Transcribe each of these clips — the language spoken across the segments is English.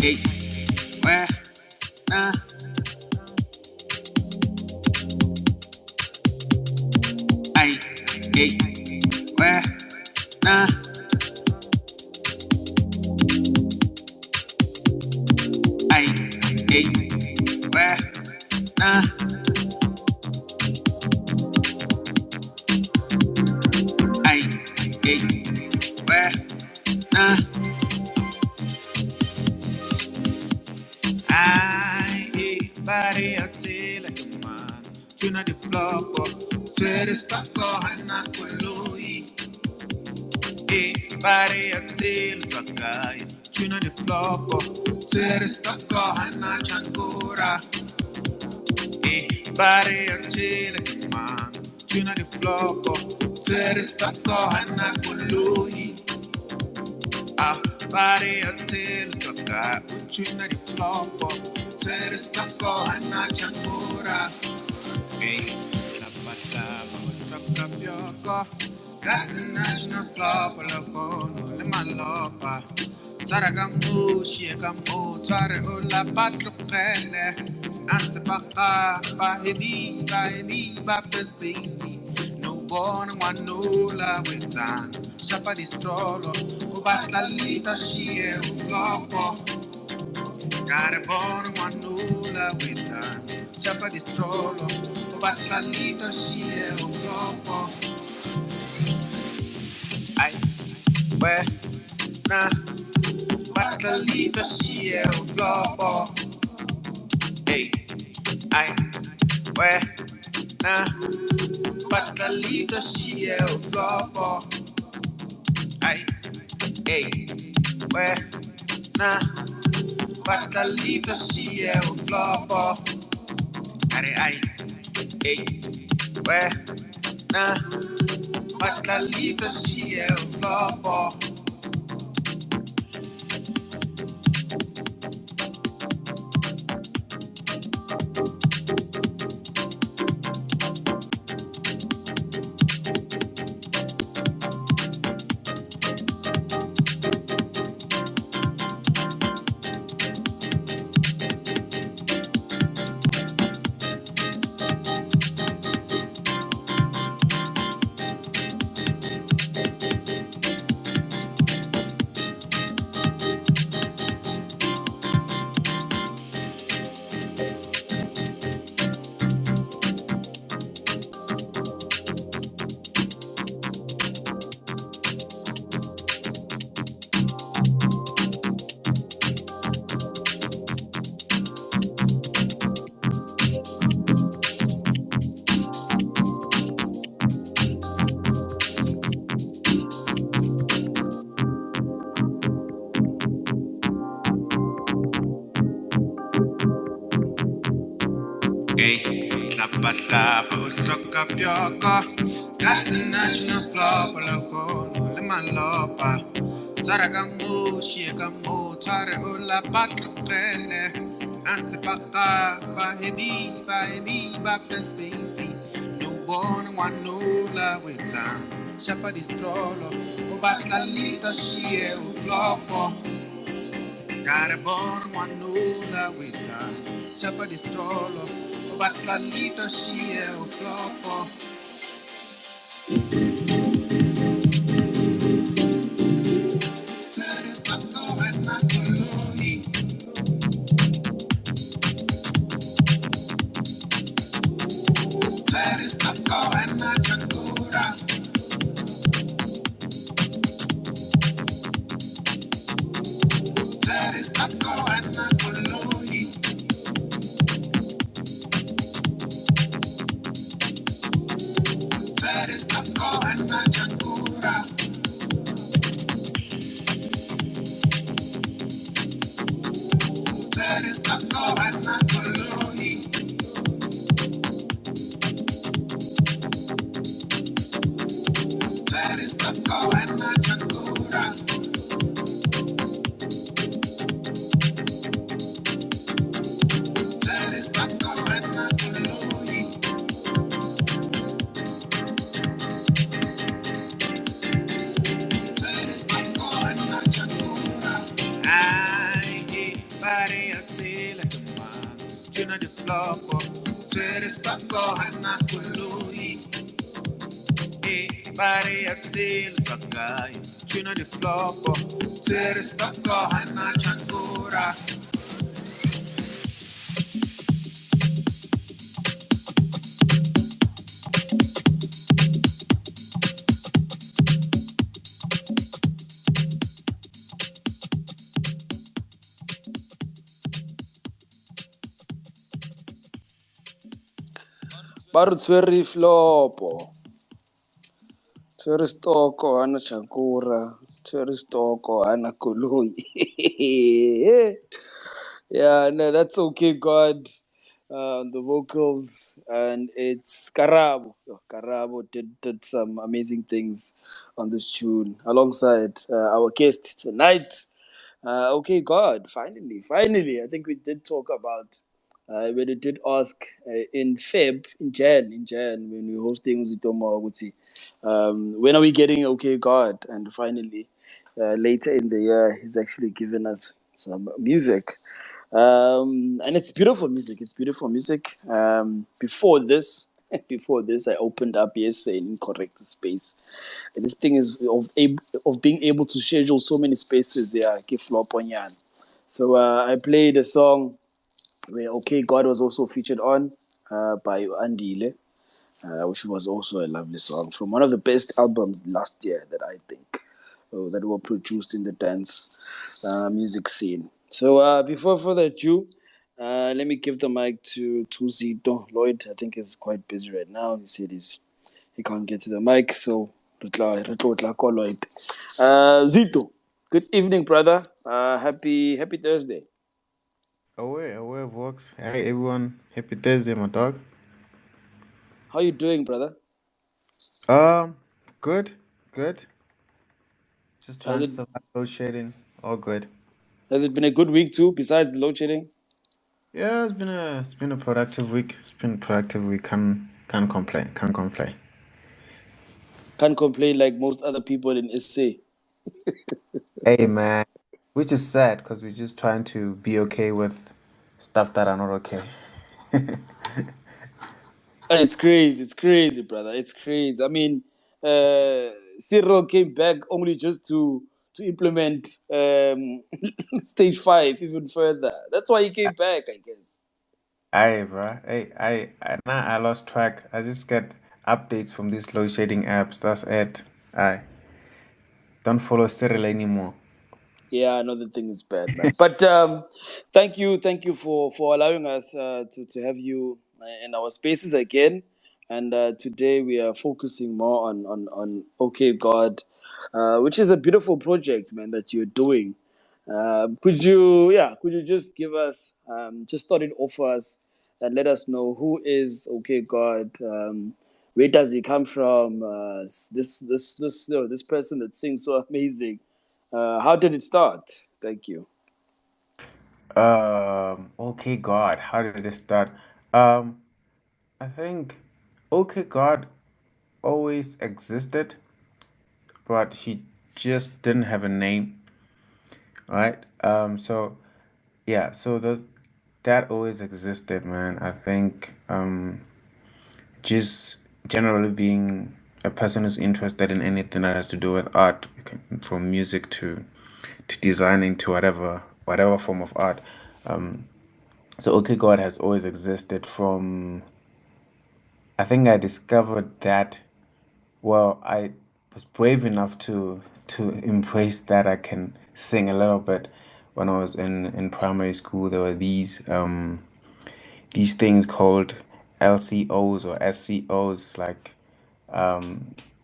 Hey, where, nah. Ay, hey, where, nah. Ay, hey, where, nah. Ay, hey, where, nah. Ay, hey, body up till like a man. Tuna the flop, Twitter stuck on a coloi. Hey, body up till the guy. Tuna the flop, Twitter stuck on a chancora. Hey, body up till like a man. Tuna the flop, Twitter stuck on a coloi. Ah, body up till the guy. Tuna the flop, Twitter stuck on a chancora. Hey, up your car. That's a national flop, la phone, le malopa. Saragamu, Shiagamu, Tare Ola Patrocele, Antipaka, Bahebi, Baptist Basie. No one, one no la witan. Shapa di strollo, Ubatla Lita, she flopo. Got a born, one no la witan. Shapa di strollo, Ubatla Lita, she flopo. Ay, where, nah, what the leave a shell floor. Hey, ay, where, nah, what the leave a shell floor. Ay, hey, where, nah, what the leave a shell floor. Ay, hey, where, nah. But the leave she floor. Hey, slappa, suck up your car. That's a national flop, la phone, le malopa. Saragamu, Shiagamu, Tare Ola Patrocele, Antipaka, Bahebi, Baptist Basie. No one, one no la witan. Shapa di strollo, Ubatla Lita, she flopo. Got a born, one no la witan. Chapa di strollo, but la lita she flopo. There is not going not coloni. There is not going not changura. There is not going not coloni. There is not going not changura. Tuna di floppo, sere stacco hanna colui e pare a te il sakai. Tuna di floppo, sere stacco hanna chankura. Barutsweri flopo. Tsweri stoko hana chankura. Tsweri stoko hana koloi. Yeah, no, that's okay, God. The vocals, and it's Karabo. Karabo did some amazing things on this tune alongside our guest tonight. Okay, God, finally, I think we did talk about when we did ask in Jan, when we were hosting Uzitomo Aguti, when are we getting Okay, God? And finally, later in the year, he's actually given us some music. And it's beautiful music. It's beautiful music. Before this, I opened up yesterday in Correct Space. And this thing is of being able to schedule so many spaces. Yeah, give flop on yan. So I played a song where Okay God was also featured on by Andile, which was also a lovely song from one of the best albums last year that I think that were produced in the dance music scene. So before further ado, let me give the mic to Zito. Lloyd, I think, is quite busy right now. He said he can't get to the mic, so call Lloyd. Zito, good evening, brother. Happy Thursday. Away, Vox. Hey, everyone. Happy Thursday, my dog. How you doing, brother? Um, good, good. Just Has trying to it survive load shedding. All good. has it been a good week too, besides the load shedding? Yeah, it's been a productive week. It's been a productive week. Can't complain. Can't complain. Can't complain like most other people in SA. Hey, man. Which is sad because we're just trying to be okay with stuff that are not okay. It's crazy, brother. It's crazy. I mean, Cyril came back only just to implement stage 5 even further. That's why he came back, I guess. Aye, bro. Hey, now I lost track. I just get updates from these load shedding apps. That's it. Aye. Don't follow Cyril anymore. Yeah, another thing is bad, man. But thank you for allowing us to have you in our spaces again. And today we are focusing more on Okay God, which is a beautiful project, man, that you're doing. Could you just give us just start it off for us and let us know who is Okay God, where does he come from? This person that sings so amazing. How did it start? Thank you. Okay, God, how did it start? Um, I think Okay, God always existed, but he just didn't have a name, right? So yeah, so that always existed, man. I think just generally being a person who's interested in anything that has to do with art, from music to designing to whatever form of art. So Okay God has always existed from I think I discovered that well I was brave enough to embrace that I can sing a little bit when I was in primary school. There were these things called LCOs or SCOs, like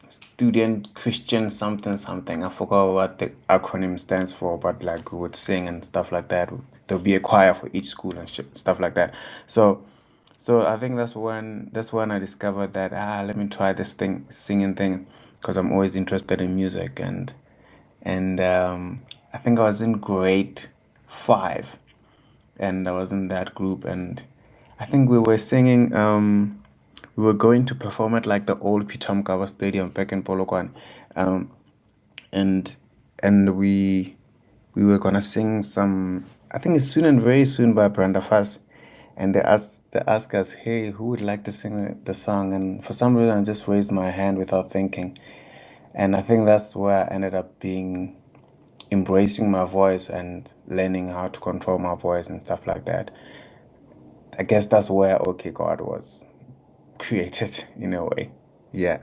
student Christian something something. I forgot what the acronym stands for, but like we would sing and stuff like that. there'll be a choir for each school and stuff like that. So I think that's when I discovered that let me try this singing thing, because I'm always interested in music. And I think I was in grade 5, and I was in that group, and I think we were singing. We were going to perform at like the old Pitamkawa Stadium back in Polokwane, um, and we were gonna sing some. I think it's soon and very soon by Brenda Fass, and they asked us, "Hey, who would like to sing the song?" And for some reason, I just raised my hand without thinking, and I think that's where I ended up being embracing my voice and learning how to control my voice and stuff like that. I guess that's where OK God was created in a way. Yeah.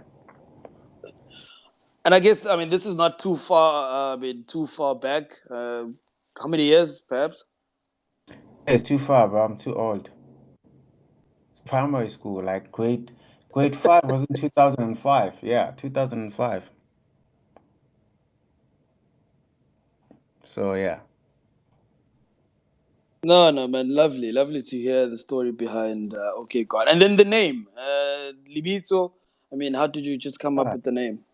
And I guess, I mean, this is not too far. Too far back. How many years, perhaps? It's too far, bro. I'm too old. It's primary school, like grade 5 was in 2005. Yeah, 2005. So yeah. No, no, man. Lovely, lovely to hear the story behind OK God. And then the name, Libito. I mean, how did you just come up Ah, with the name?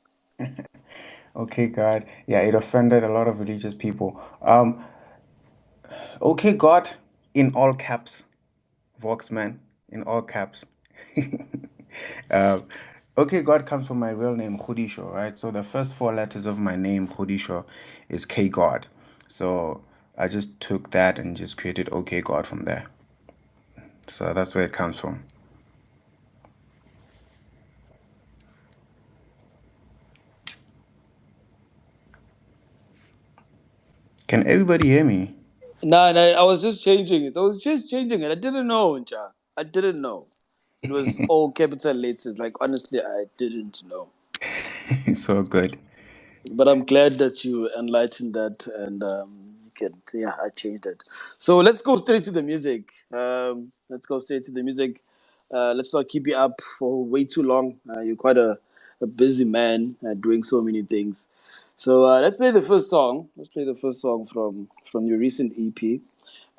OK God. Yeah, it offended a lot of religious people. OK God in all caps. Voxman in all caps. um, OK God comes from my real name, Khudisho, right? So the first 4 letters of my name, Khudisho, is K God. So I just took that and just created OK God from there. So that's where it comes from. Can everybody hear me? No, no, I was just changing it. I was just changing it. I didn't know, Ncha. I didn't know. It was all capital letters. Like, honestly, I didn't know. So good. But I'm glad that you enlightened that, and you can, yeah, I changed it. So let's go straight to the music. Let's go straight to the music. Let's not keep you up for way too long. You're quite a busy man doing so many things. So let's play the first song. Let's play the first song from your recent EP.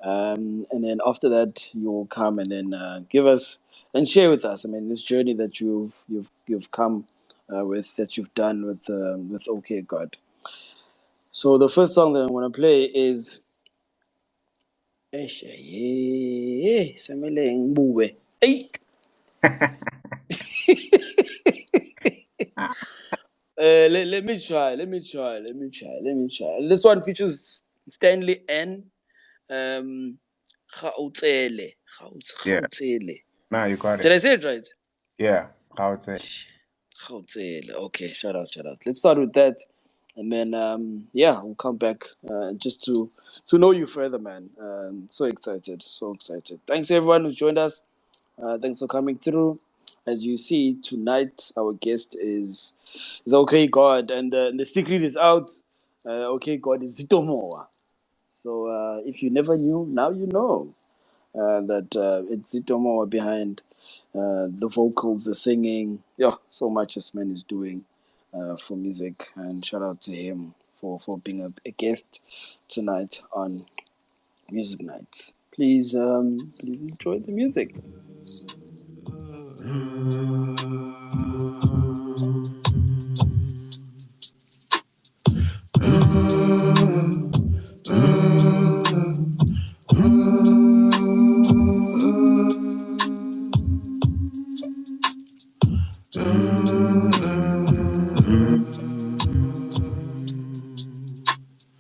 And then after that, you'll come and then give us and share with us. I mean, this journey that you've come with, that you've done with OK God. So the first song that I'm gonna play is Semenya Mbulu. Hey, let me try. This one features Stanley N. Gautele. Yeah. Gautele. Now you got Did it. I say it right? Yeah. I would say. Gautele. Okay, shout out. Let's start with that, and then yeah, we'll come back just to know you further, man. So excited, so excited. Thanks everyone who's joined us. Thanks for coming through. As you see tonight, our guest is OK God, and the secret is out. OK God is Zitomoa. So if you never knew, now you know that it's Zitomoa behind the vocals, the singing. Yeah, so much this man is doing for music, and shout out to him for being a guest tonight on Music Nights. Please enjoy the music.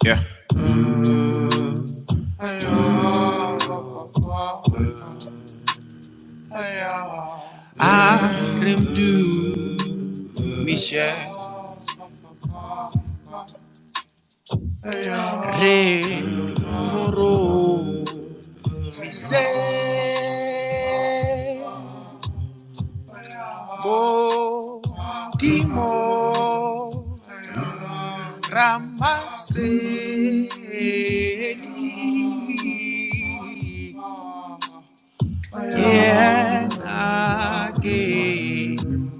Yeah. Rem du Michel Re Moro Mise Bo Timo Ramase Yeah, again.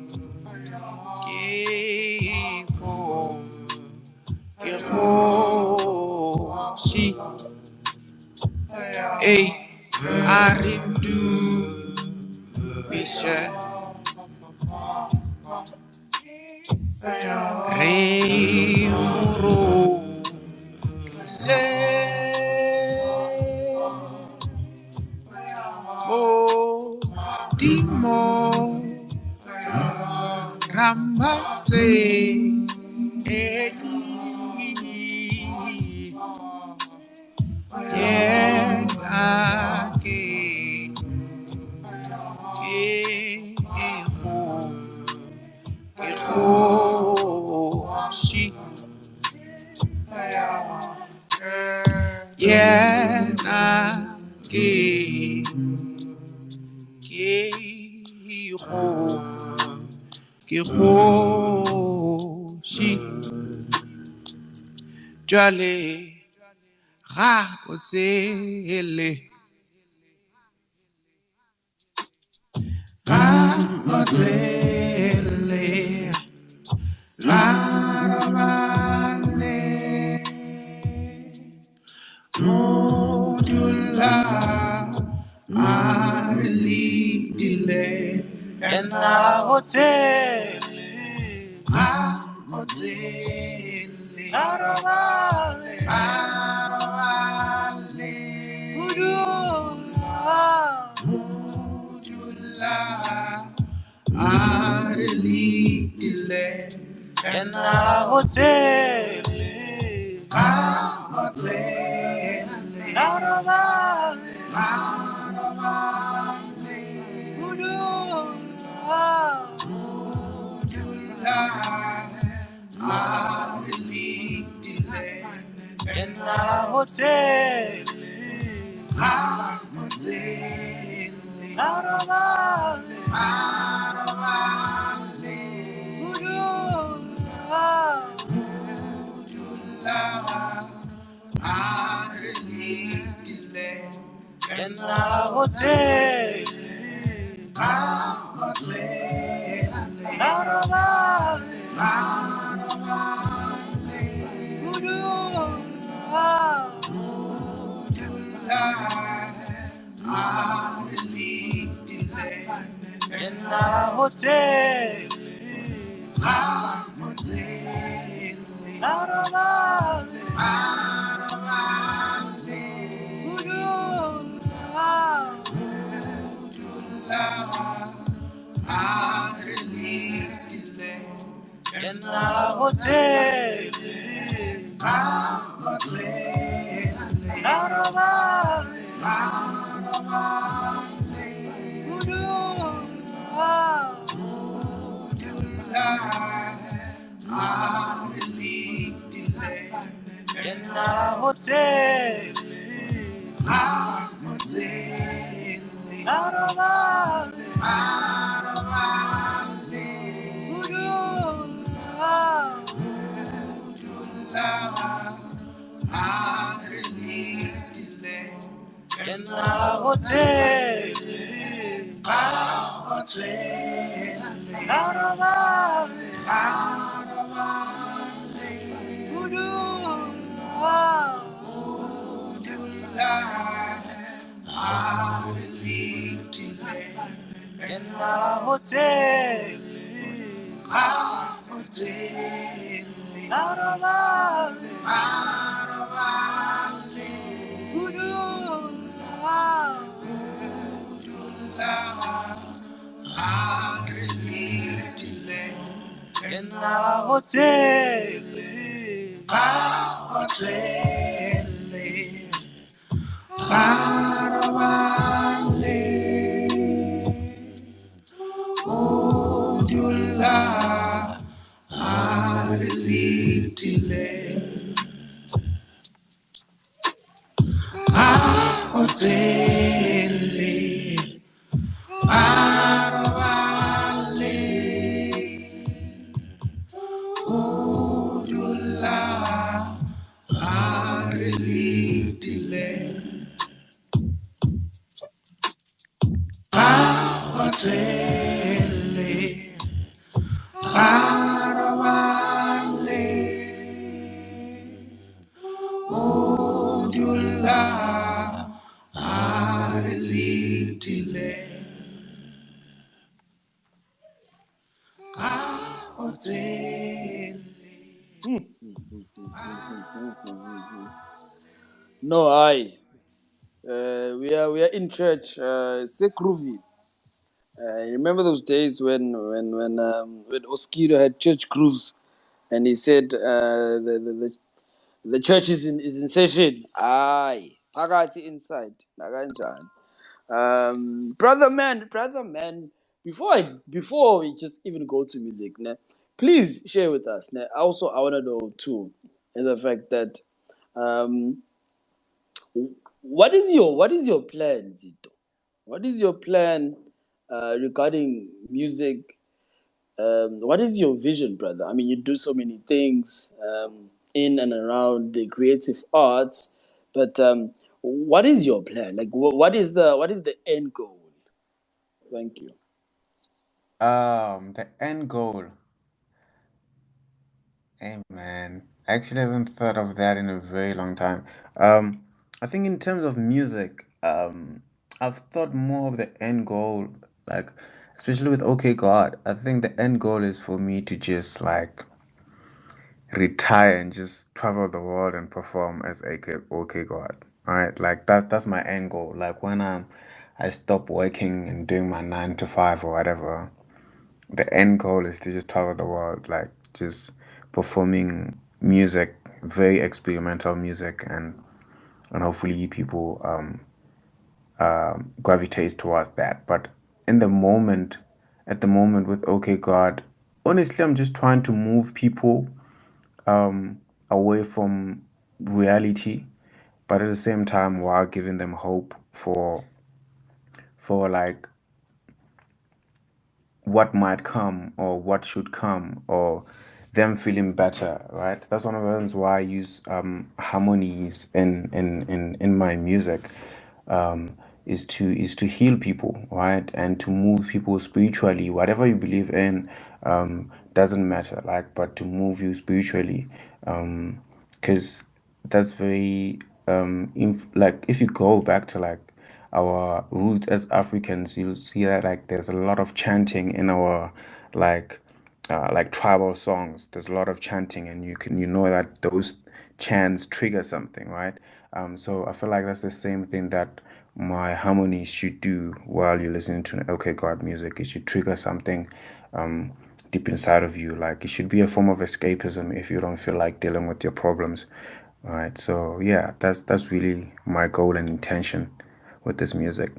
She Hey, Arindu Bisha Rei Uro Se O Dimo Ramase She she jale ra otsele ra otsele ra romane modula arli dile ena hotel Otele, Arovale, Arovale, Udula, Arilitile, Ena Otele, Otele, Arovale, Arovale, Udula, in the hotel, Arovale, Arovale, in the hotel, Arovale, in the hotel, Arovale, in the hotel, in the hotel, in the hotel, in the hotel, in the hotel, No, I. We are in church. Say groovy. Remember those days when Oskido had church grooves, and he said the church is in session. Aye, phakathi inside. Nakanjani. Brother man. Before we just even go to music, ne, please share with us. Ne. Also, I want to know too, in the fact that um, what is your plan, Zito? What is your plan regarding music? What is your vision, brother? I mean, you do so many things in and around the creative arts, but what is your plan? Like, what is the end goal? Thank you. The end goal. Hey man, I actually haven't thought of that in a very long time. I think in terms of music, I've thought more of the end goal, like especially with OK God. I think the end goal is for me to just like retire and just travel the world and perform as OK God. All right, like that's my end goal. Like when I stop working and doing my 9 to 5 or whatever, the end goal is to just travel the world, like just performing music, very experimental music, and hopefully people gravitate towards that. But in the moment, at the moment with OK God, honestly, I'm just trying to move people away from reality, but at the same time while giving them hope for like what might come or what should come or them feeling better, right? That's one of the reasons why I use harmonies in my music, is to heal people, right? And to move people spiritually. Whatever you believe in doesn't matter, like, but to move you spiritually, because that's very like if you go back to like our roots as Africans, you'll see that like there's a lot of chanting in our like tribal songs. There's a lot of chanting, and you know that those chants trigger something, right? So I feel like that's the same thing that my harmonies should do while you're listening to OK God music. It should trigger something deep inside of you. Like it should be a form of escapism if you don't feel like dealing with your problems. All right. So yeah, that's really my goal and intention with this music.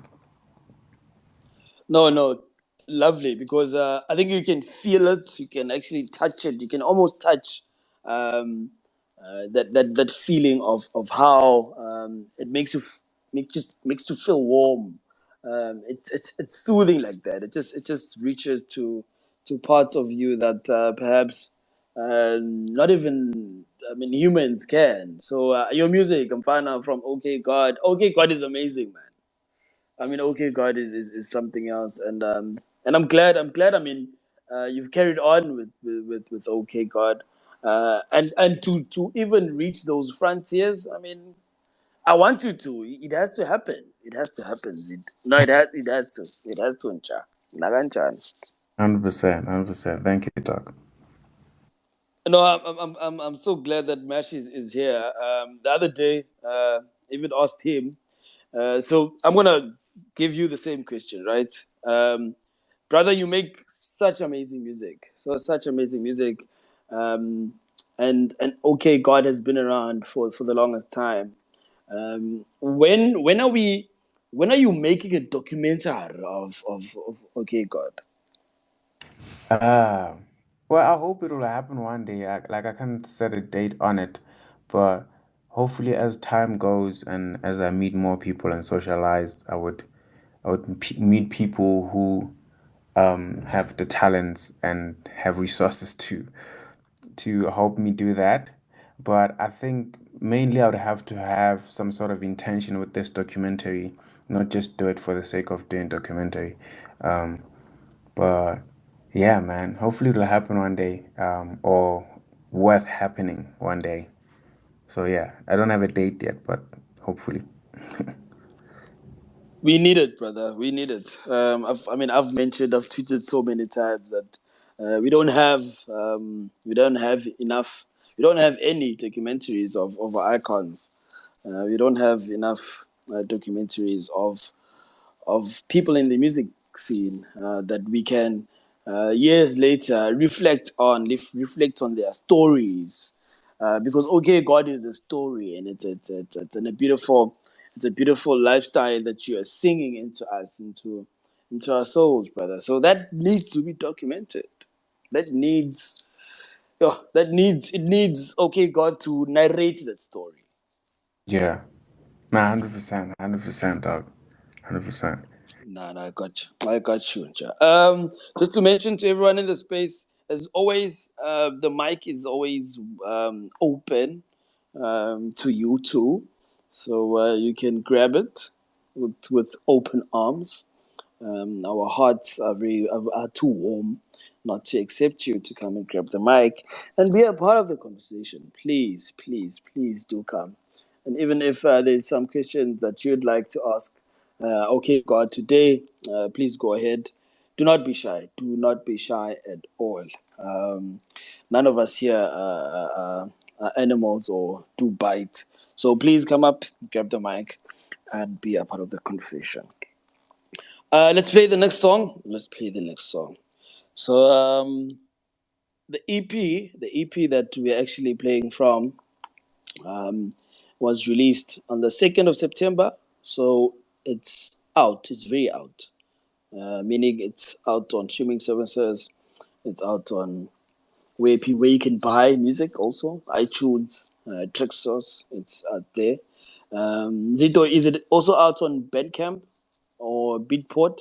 No, no, lovely, because I think you can feel it. You can actually touch it. You can almost touch um, that feeling of how it makes makes you feel warm. It's soothing like that. It just reaches to parts of you that perhaps not even, I mean, humans can. So your music, I'm finding out from OK God. OK God is amazing, man. I mean, OK God is something else, and I'm glad. I mean, you've carried on with OK God, and to even reach those frontiers. I mean, I want you to. It has to happen. It has to happen. No, it has to. It has to. Ncha. Nakanjani. 100%, 100%. Thank you, Doc. No, I'm so glad that Mash is here. The other day, even asked him. So I'm gonna give you the same question, right? Brother, you make such amazing music. So such amazing music. Um, and okay, God has been around for the longest time. When are you making a documentary of okay, God? Uh, well, I hope it will happen one day. Like I can't set a date on it, but hopefully, as time goes and as I meet more people and socialize, I would meet people who have the talents and have resources to help me do that. But I think mainly I would have to have some sort of intention with this documentary, not just do it for the sake of doing documentary. Um, but yeah, man, hopefully it'll happen one day, or worth happening one day. So yeah, I don't have a date yet, but hopefully. We need it, brother. We need it. I've mentioned, I've tweeted so many times that we don't have enough. We don't have any documentaries of our icons. We don't have enough documentaries of people in the music scene that we can years later reflect on their stories. Because okay, God is a story, and it's a beautiful lifestyle that you are singing into us, into our souls, brother. So that needs to be documented. That needs, it needs okay God to narrate that story. Yeah. Nah, 100%, 100%, dog. 100%. No, no, I got you. I got you. Ja. Just to mention to everyone in the space, as always, the mic is always open to you too, so you can grab it with open arms. Our hearts are too warm not to accept you to come and grab the mic and be a part of the conversation. Please, please, please do come. And even if there's some questions that you'd like to ask, okay, God, today, please go ahead. Do not be shy. Do not be shy at all. None of us here are animals or do bite. So please come up, grab the mic, and be a part of the conversation. Let's play the next song. Let's play the next song. So the EP that we're actually playing from was released on the 2nd of September. So it's out. It's very out. Meaning it's out on streaming services. It's out on where you can buy music also. iTunes, Traxsource. It's out there. Zito, is it also out on Bandcamp or Beatport?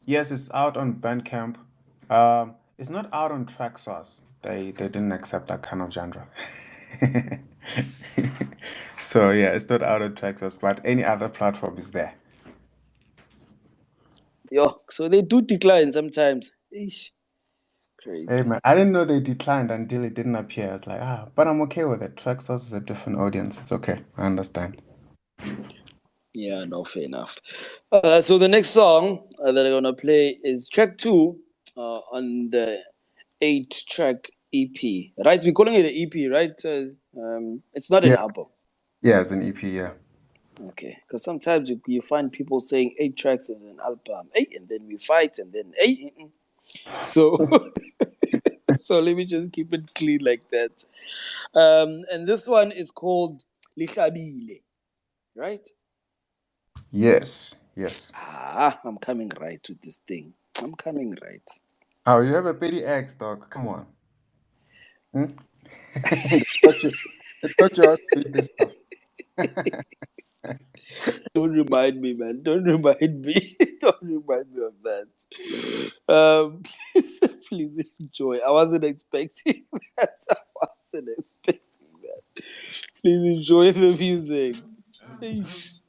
Yes, it's out on Bandcamp. It's not out on Traxsource. They didn't accept that kind of genre. So yeah, it's not out on Traxsource, but any other platform is there. Yo, so they do decline sometimes. Eesh, Hey crazy. man, I didn't know they declined until it didn't appear. I was like, but I'm okay with it. Traxsource is a different audience. It's okay. I understand. Yeah, no, fair enough. So the next song that I'm gonna play is track 2 on the 8-track EP. Right, we're calling it an EP, right? It's not an Yeah, album. yeah, it's an EP. Yeah. Okay, because sometimes you find people saying 8 tracks in an album, and then we fight, and then eight. So, so let me just keep it clean like that. And this one is called Lihlabile, right? Yes. Yes. I'm coming right with this thing. I'm coming right. Oh, you have a petty ex, dog. Come on. Hmm? they thought you ought to beat this stuff. Don't remind me, man. Don't remind me. Don't remind me of that. Please, please enjoy. I wasn't expecting that. I wasn't expecting that. Please enjoy the music. Eesh.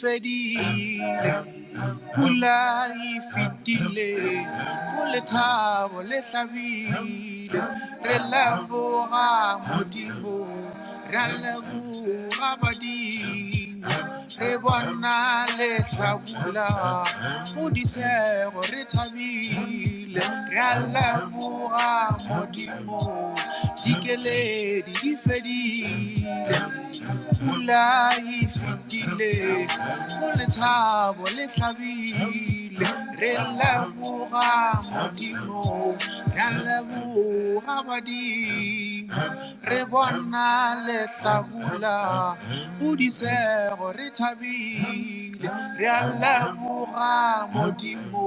fedile pula e fetile mo lethabo le hlabile re leboga modimo re leboga badimo re bona lehlabula mo disego re thabile re leboga modimo dikeledi di fedile pula e fetile mo lethabo le hlabile re leboga modimo re leboga badimo re bona lehlabula go disego re thabile re leboga modimo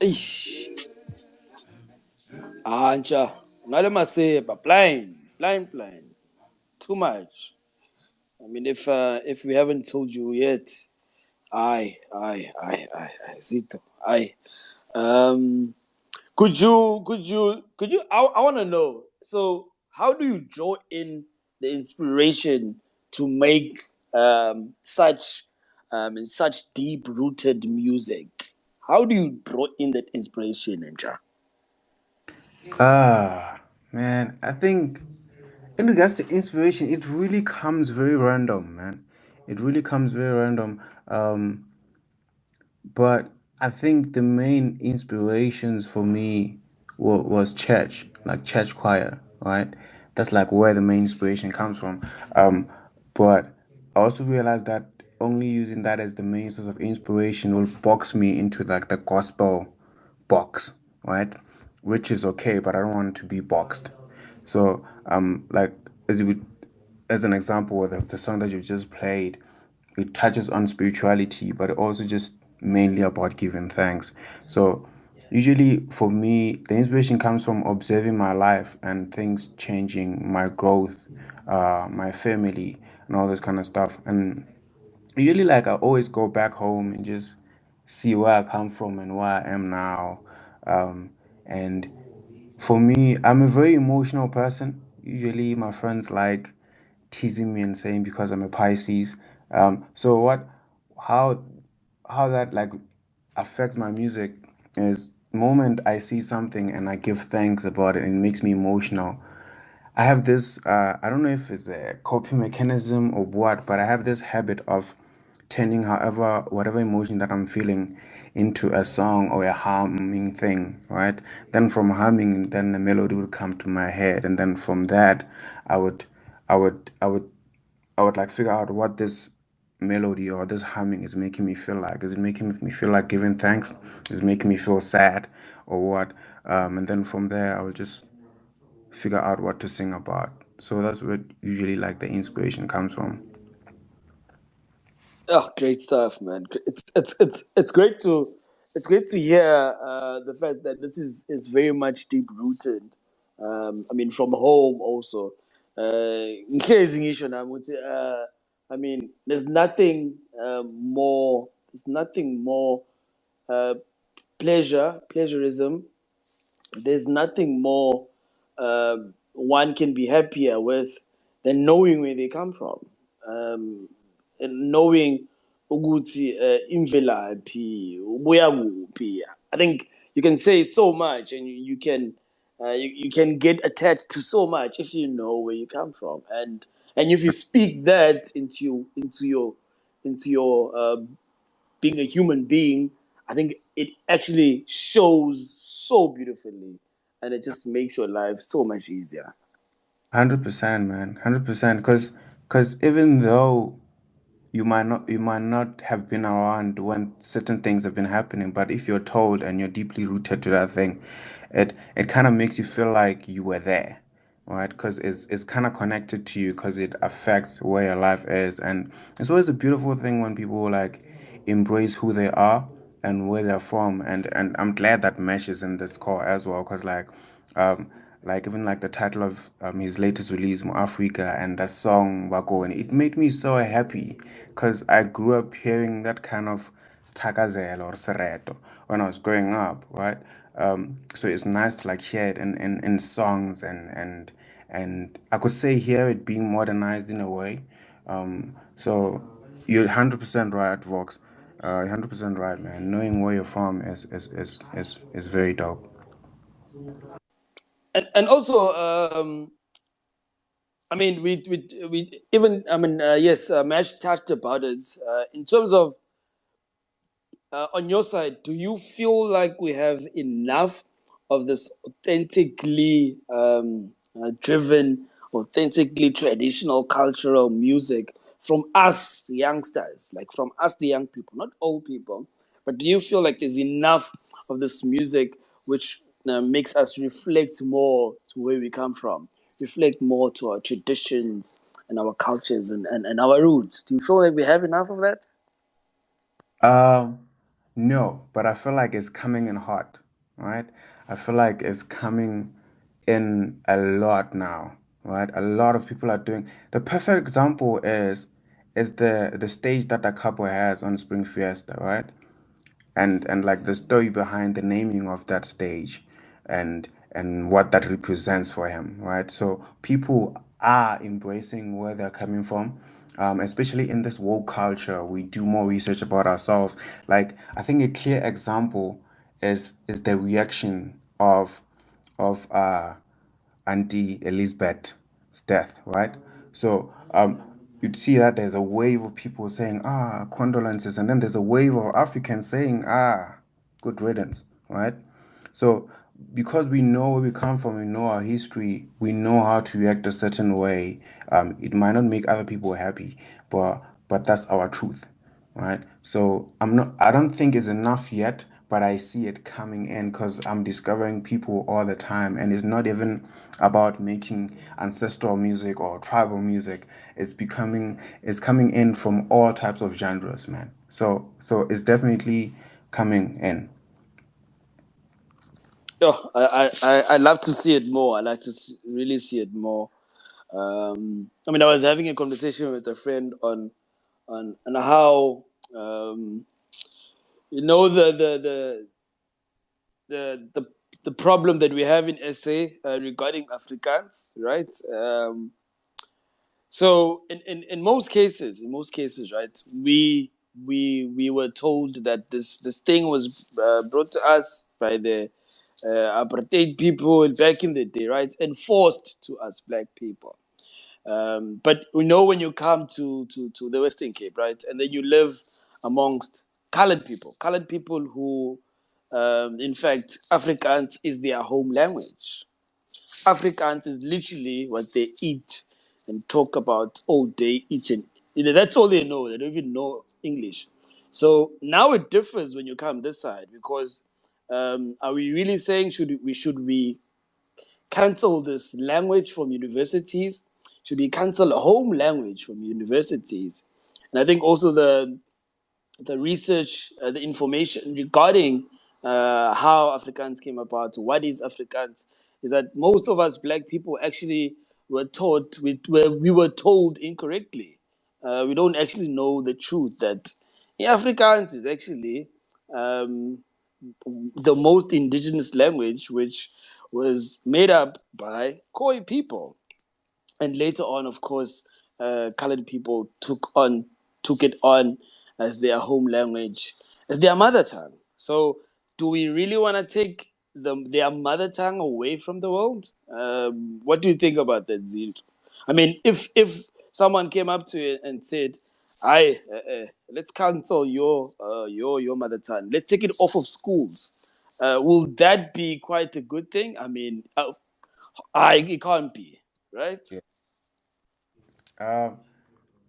Eish. Ancha. Ngale maseba. Blind. Too much. I mean, if we haven't told you yet, I, Zito, I. Could you? I want to know. So, how do you draw in the inspiration to make such deep-rooted music? How do you draw in that inspiration, Enja? Man, I think in regards to inspiration, it really comes very random, man. It really comes very random. But I think the main inspirations for me was church, like church choir, right? That's like where the main inspiration comes from. But I also realized that only using that as the main source of inspiration will box me into like the gospel box, right? Which is okay, but I don't want it to be boxed. So, like as you would, as an example, the song that you just played, it touches on spirituality, but also just mainly about giving thanks. So, usually for me, the inspiration comes from observing my life and things changing, my growth, my family, and all this kind of stuff. And usually, like I always go back home and just see where I come from and where I am now. And for me, I'm a very emotional person. Usually, my friends like teasing me and saying because I'm a Pisces. So how, how that like affects my music is the moment I see something and I give thanks about it and it makes me emotional. I have this, I don't know if it's a coping mechanism or what, but I have this habit of turning whatever emotion that I'm feeling into a song or a humming thing, right? Then from humming, then the melody would come to my head, and then from that, I would, I would, I would, I would like figure out what this melody or this humming is making me feel like. Is it making me feel like giving thanks? Is it making me feel sad or what? And then from there, I would just figure out what to sing about. So that's where usually like the inspiration comes from. Oh, great stuff, man! It's great to hear the fact that this is very much deep rooted. I mean, from home also. Ngihlezi ngisho nami ukuthi, I mean, there's nothing more uh, pleasurism. There's nothing more one can be happier with than knowing where they come from, and knowing ukuthi imvelaphi ubuya kuphi. I think you can say so much, and you can get attached to so much if you know where you come from, and if you speak that into your being a human being, I think it actually shows so beautifully, and it just makes your life so much easier. 100%, man. 100%. Cause even though you might not have been around when certain things have been happening, but if you're told and you're deeply rooted to that thing, it kind of makes you feel like you were there, right? Because it's kind of connected to you because it affects where your life is, and it's always a beautiful thing when people like embrace who they are and where they're from, and I'm glad that Mesh is in this call as well, because um like even like the title of his latest release, Mo Africa, and that song Wako, and it made me so happy because I grew up hearing that kind of stakazelo or sereto when I was growing up, right? So it's nice to like hear it in songs, and I could say hear it being modernized in a way. So you're 100% right, Vox. You're 100% right, man. Knowing where you're from is very dope. And also, I mean, we even, I mean, yes, Mash touched about it in terms of, on your side, do you feel like we have enough of this authentically driven, authentically traditional cultural music from us youngsters, like from us, the young people, not old people? But do you feel like there's enough of this music which makes us reflect more to where we come from, reflect more to our traditions and our cultures and our roots? Do you feel like we have enough of that? Um, no, but I feel like it's coming in hot, right? I feel like it's coming in a lot now, right? A lot of people are doing. The perfect example is the stage that the couple has on Spring Fiesta, right? And like the story behind the naming of that stage and what that represents for him, right? So people are embracing where they're coming from. Especially in this woke culture, we do more research about ourselves. Like I think a clear example is the reaction of Auntie Elizabeth's death, right? So you'd see that there's a wave of people saying, condolences, and then there's a wave of Africans saying, good riddance, right? So because we know where we come from, we know our history, we know how to react a certain way. It might not make other people happy, but that's our truth, right? So I don't think it's enough yet, but I see it coming in because I'm discovering people all the time, and it's not even about making ancestral music or tribal music. It's coming in from all types of genres, man. So it's definitely coming in. Oh, I love to see it more. I like to really see it more. I mean, I was having a conversation with a friend on how um, you know the the problem that we have in SA regarding Afrikaans, right? So in most cases, right, we were told that this thing was brought to us by the apartheid people back in the day, right, and forced to us black people. But we know when you come to the Western Cape, right, and then you live amongst colored people who, in fact, Afrikaans is their home language. Afrikaans is literally what they eat and talk about all day, each and that's all they know. They don't even know English. So now it differs when you come this side because are we really saying should we cancel this language from universities? Should we cancel a home language from universities? And I think also the research, the information regarding how Afrikaans came about, what is Afrikaans, is that most of us black people actually were taught, we were told incorrectly. We don't actually know the truth that Afrikaans is actually um, the most indigenous language, which was made up by Khoi people, and later on, of course, colored people took it on as their home language, as their mother tongue. So, do we really want to take their mother tongue away from the world? What do you think about that, Zil? I mean, if someone came up to you and said, "I let's cancel your mother tongue. Let's take it off of schools." Will that be quite a good thing? I mean, it can't be, right? Yeah.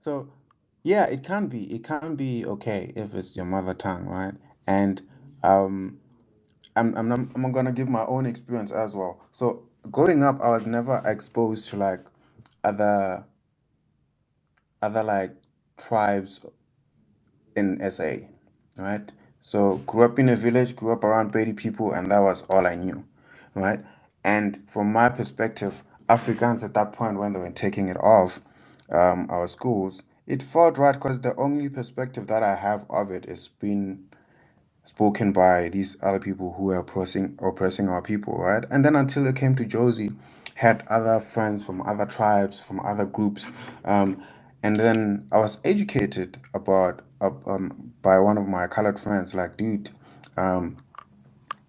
So yeah, it can be okay if it's your mother tongue, right? And um, I'm gonna give my own experience as well. So growing up, I was never exposed to like other like tribes in SA, right? So grew up in a village, grew up around 30 people, and that was all I knew, right? And from my perspective, Africans at that point when they were taking it off our schools, it felt right because the only perspective that I have of it is being spoken by these other people who were oppressing our people, right? And then until it came to Josie, had other friends from other tribes, from other groups, and then I was educated about by one of my colored friends, like, dude, um,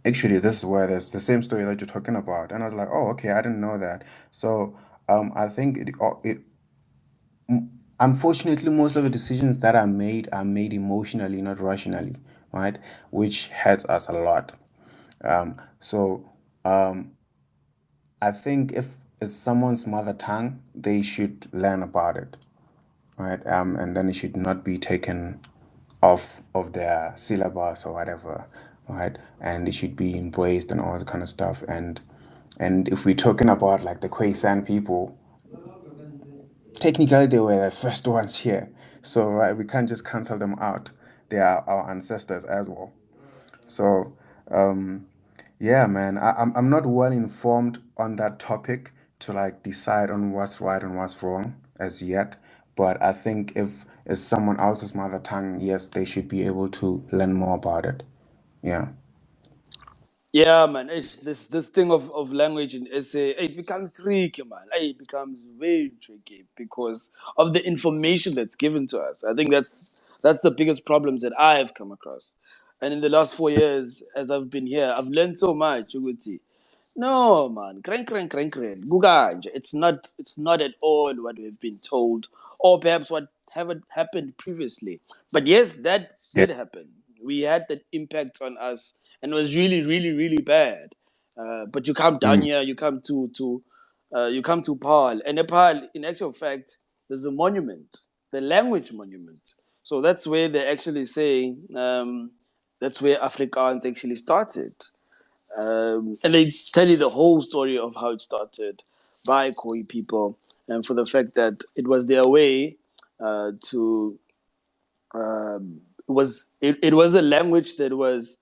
actually, this is where there's the same story that you're talking about, and I was like, oh, okay, I didn't know that. So, I think it unfortunately, most of the decisions that are made emotionally, not rationally, right? Which hurts us a lot. So I think if it's someone's mother tongue, they should learn about it, right? And then it should not be taken off of their syllabus or whatever, right? And it should be embraced and all that kind of stuff. And if we're talking about like the Khoisan people, technically they were the first ones here, so right, we can't just cancel them out. They are our ancestors as well. So yeah, man, I'm not well informed on that topic to like decide on what's right and what's wrong as yet, but I think if it's someone else's mother tongue, yes, they should be able to learn more about it. Yeah. Yeah, man. This thing of language in essay, it becomes tricky, man. It becomes very tricky because of the information that's given to us. I think that's the biggest problems that I've come across. And in the last 4 years, as I've been here, I've learned so much, Uguti. No, man. Kren. Guganje. It's not at all what we've been told, or perhaps what haven't happened previously. But yes, that Yeah. did happen. We had that impact on us, and it was really, really, really bad. But you come down Mm, here, you come to Paarl, and Nepal, in actual fact, there's a monument, the language monument. So that's where they're actually saying that's where Afrikaans actually started. And they tell you the whole story of how it started by Khoi people, and for the fact that it was their way to it was a language that was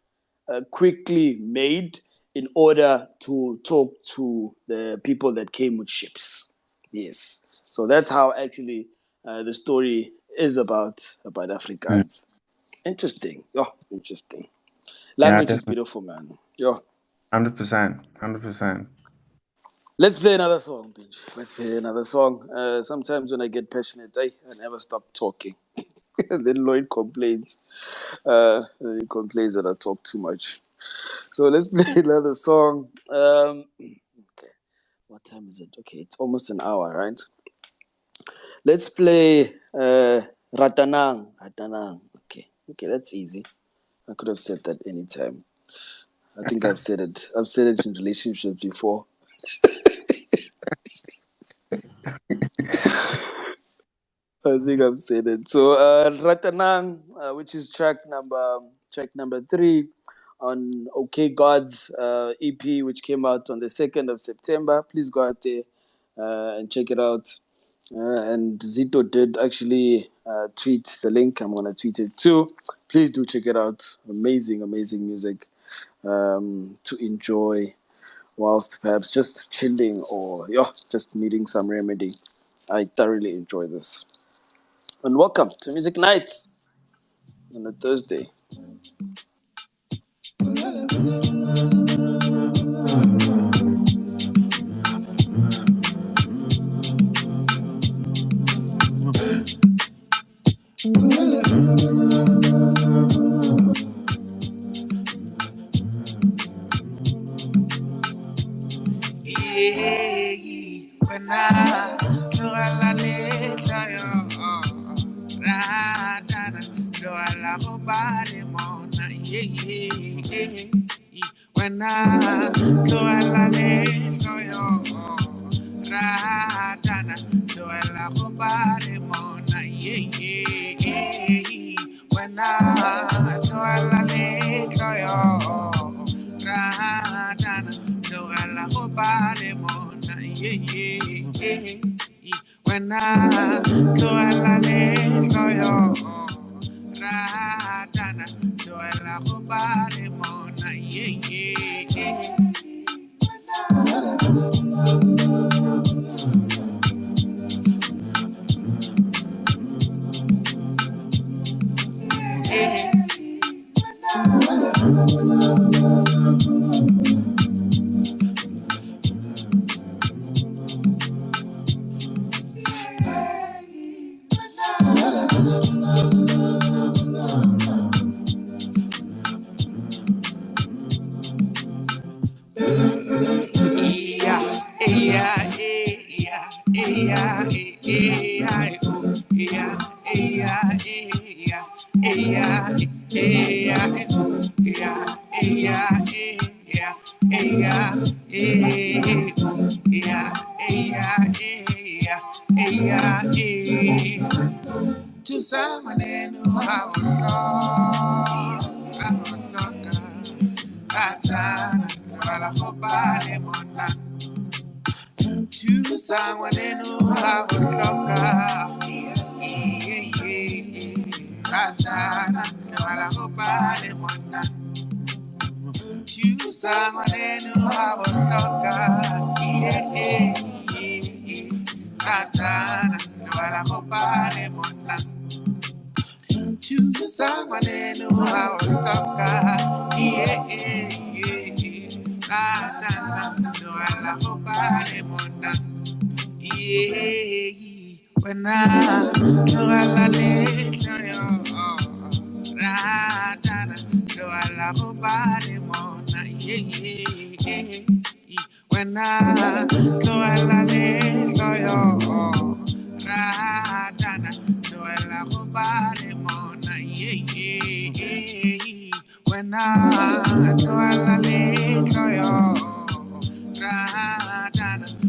quickly made in order to talk to the people that came with ships. Yes, so that's how actually the story is about mm. Afrikaans. Interesting. Oh, interesting. Yeah, Language is definitely. beautiful, man. Yeah. 100%. 100%. Let's play another song, Benji. Let's play another song. Sometimes when I get passionate, I never stop talking. And then Lloyd complains. He complains that I talk too much. So let's play another song. Okay. What time is it? Okay, it's almost an hour, right? Let's play Ratanang. Ratanang. Okay, that's easy. I could have said that anytime. I think I've said it. I've said it in relationships before. I think I've said it. So Ratanang, which is track number 3 on OK God's EP, which came out on the 2nd of September. Please go out there and check it out. And Zito did actually tweet the link. I'm gonna tweet it too. Please do check it out. Amazing, amazing music to enjoy whilst perhaps just chilling or just needing some remedy. I thoroughly enjoy this. And welcome to Music Nights on a Thursday. When I do la letra yo, ra da da, do la body mona, When I do la letra yo, ra da da, do la body mona, When I do la letra yo, ra da da, do la body mona, When I do la letra yo, ra da da, do la body mona, To someone who I was to someone who I was to someone who I was to someone who I was when I do la letra yo, do la body mona, when I do la letra yo, do la body mona, when I do la letra yo,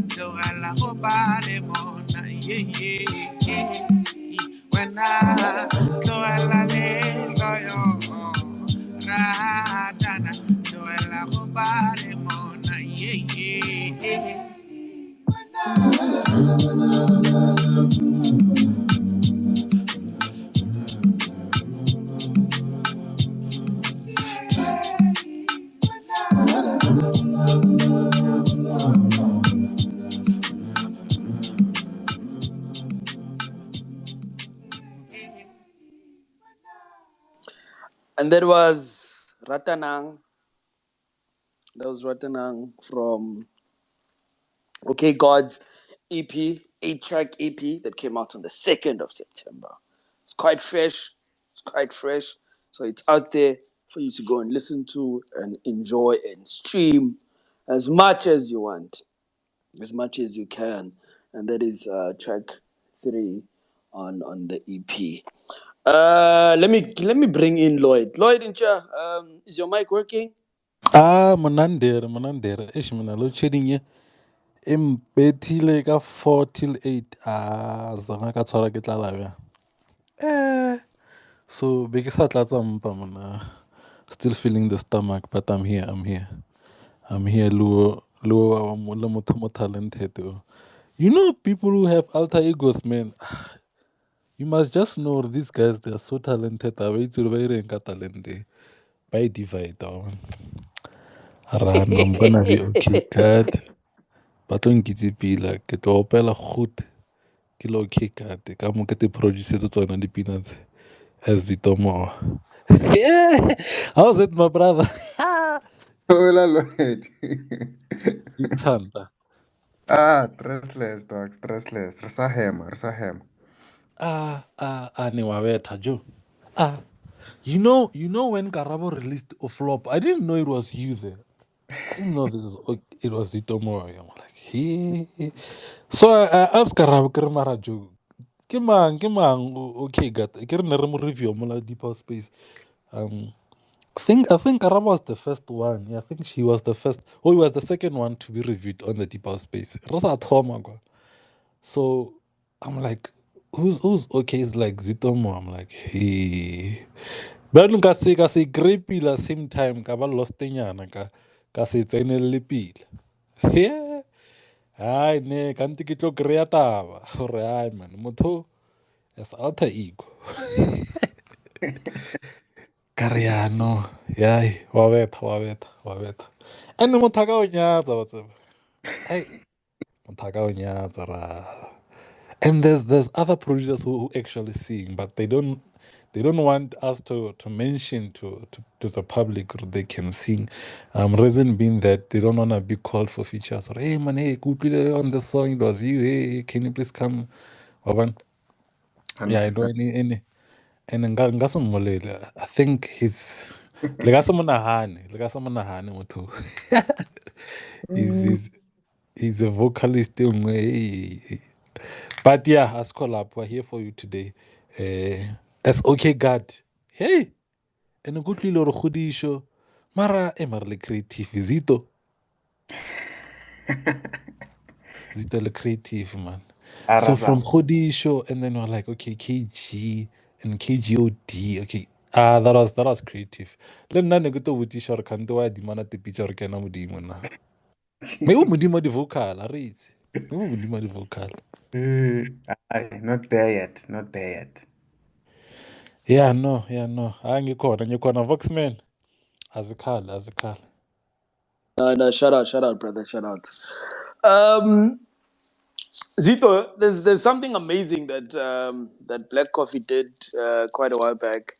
do la body mona, when I do la letra yo, do la body mona, And that was Ratanang. That was Ratanang from OK God's EP, 8-track EP that came out on the 2nd of September. It's quite fresh. So it's out there for you to go and listen to and enjoy and stream as much as you want, as much as you can. And that is track 3 on the EP. Let me bring in Lloyd. Lloyd, is your mic working? Manandere. Ish, mina load shedding ye. Impetile ka 4 till 8. Zanga ka tshwara ke tlala ya. So, be ke sa tlatsa mpa mona. Still feeling the stomach, but I'm here, I'm here. I'm here, Luo, le motho mo talented. Oh. You know, people who have alter egos, man, you must just know these guys, they are so talented. I wait till very talent. By divide. Rano, I'm gonna be okay, God. Ba tlo nkitsipila ke tlo opela goed ke lo kikate ka mo ke te produce tsona di-peanuts as ditomo. Yeah. How's it, my brother? Hola, Lloyd. Ikuthanda. Stressless, dog, stressless. Resahema, resahema. Ni wabetha jo. Ah, you know when Karabo released a flop, I didn't know it was you there. I didn't know it was Zitomo. I'm like, hey. So I asked Karabo Kermara jo. Ke mang, okay, got. Kere ne re mo review mola Deeper Space. Um, I think Karabo was the first one. Yeah, I think she was the first. Oh, he was the second one to be reviewed on the Deeper Space. Rosa Thoma kwa. So I'm like, who's okay? It's like Zitomo. I'm like, hey. But ka se creepy la same time ka ba lost nyana ka se tsenelle pila. Yeah. Hai ne kanti ke tlo kreya taba. Gore hai man, motho as alter ego. Kariano. Yai, wabeta. Ene motho a ka o nyatsa wa tseba. Ai, motho a ka o nyatsa ra. And there's other producers who actually sing, but they don't want us to mention to the public they can sing. Reason being that they don't wanna be called for features. Or, hey man, hey, could play on the song, it was you, hey, can you please come? Waban? Yeah, I don't 100%. any and ngasamolele. I think he's Legasamunahani motho. He's he's a vocalist in way. But yeah, as collab, we're here for you today. As okay God. Hey, and a good little hoodie show. Mara emarle creative. Zito le creative man. So Arasa. from hoodie show, and then we're like, okay, KG and KGOD. Okay. That was creative. Then na neguto wuti shor kanto wa di mana te picture kena mudimo na. Maybe mudimo di vocal, arit. Maybe mudimo di vocal. Not there yet, not there yet. Yeah, no. Angikona Voxman. As a call. No, shout out, brother, shout out. Um, Zito, there's something amazing that Black Coffee did quite a while back,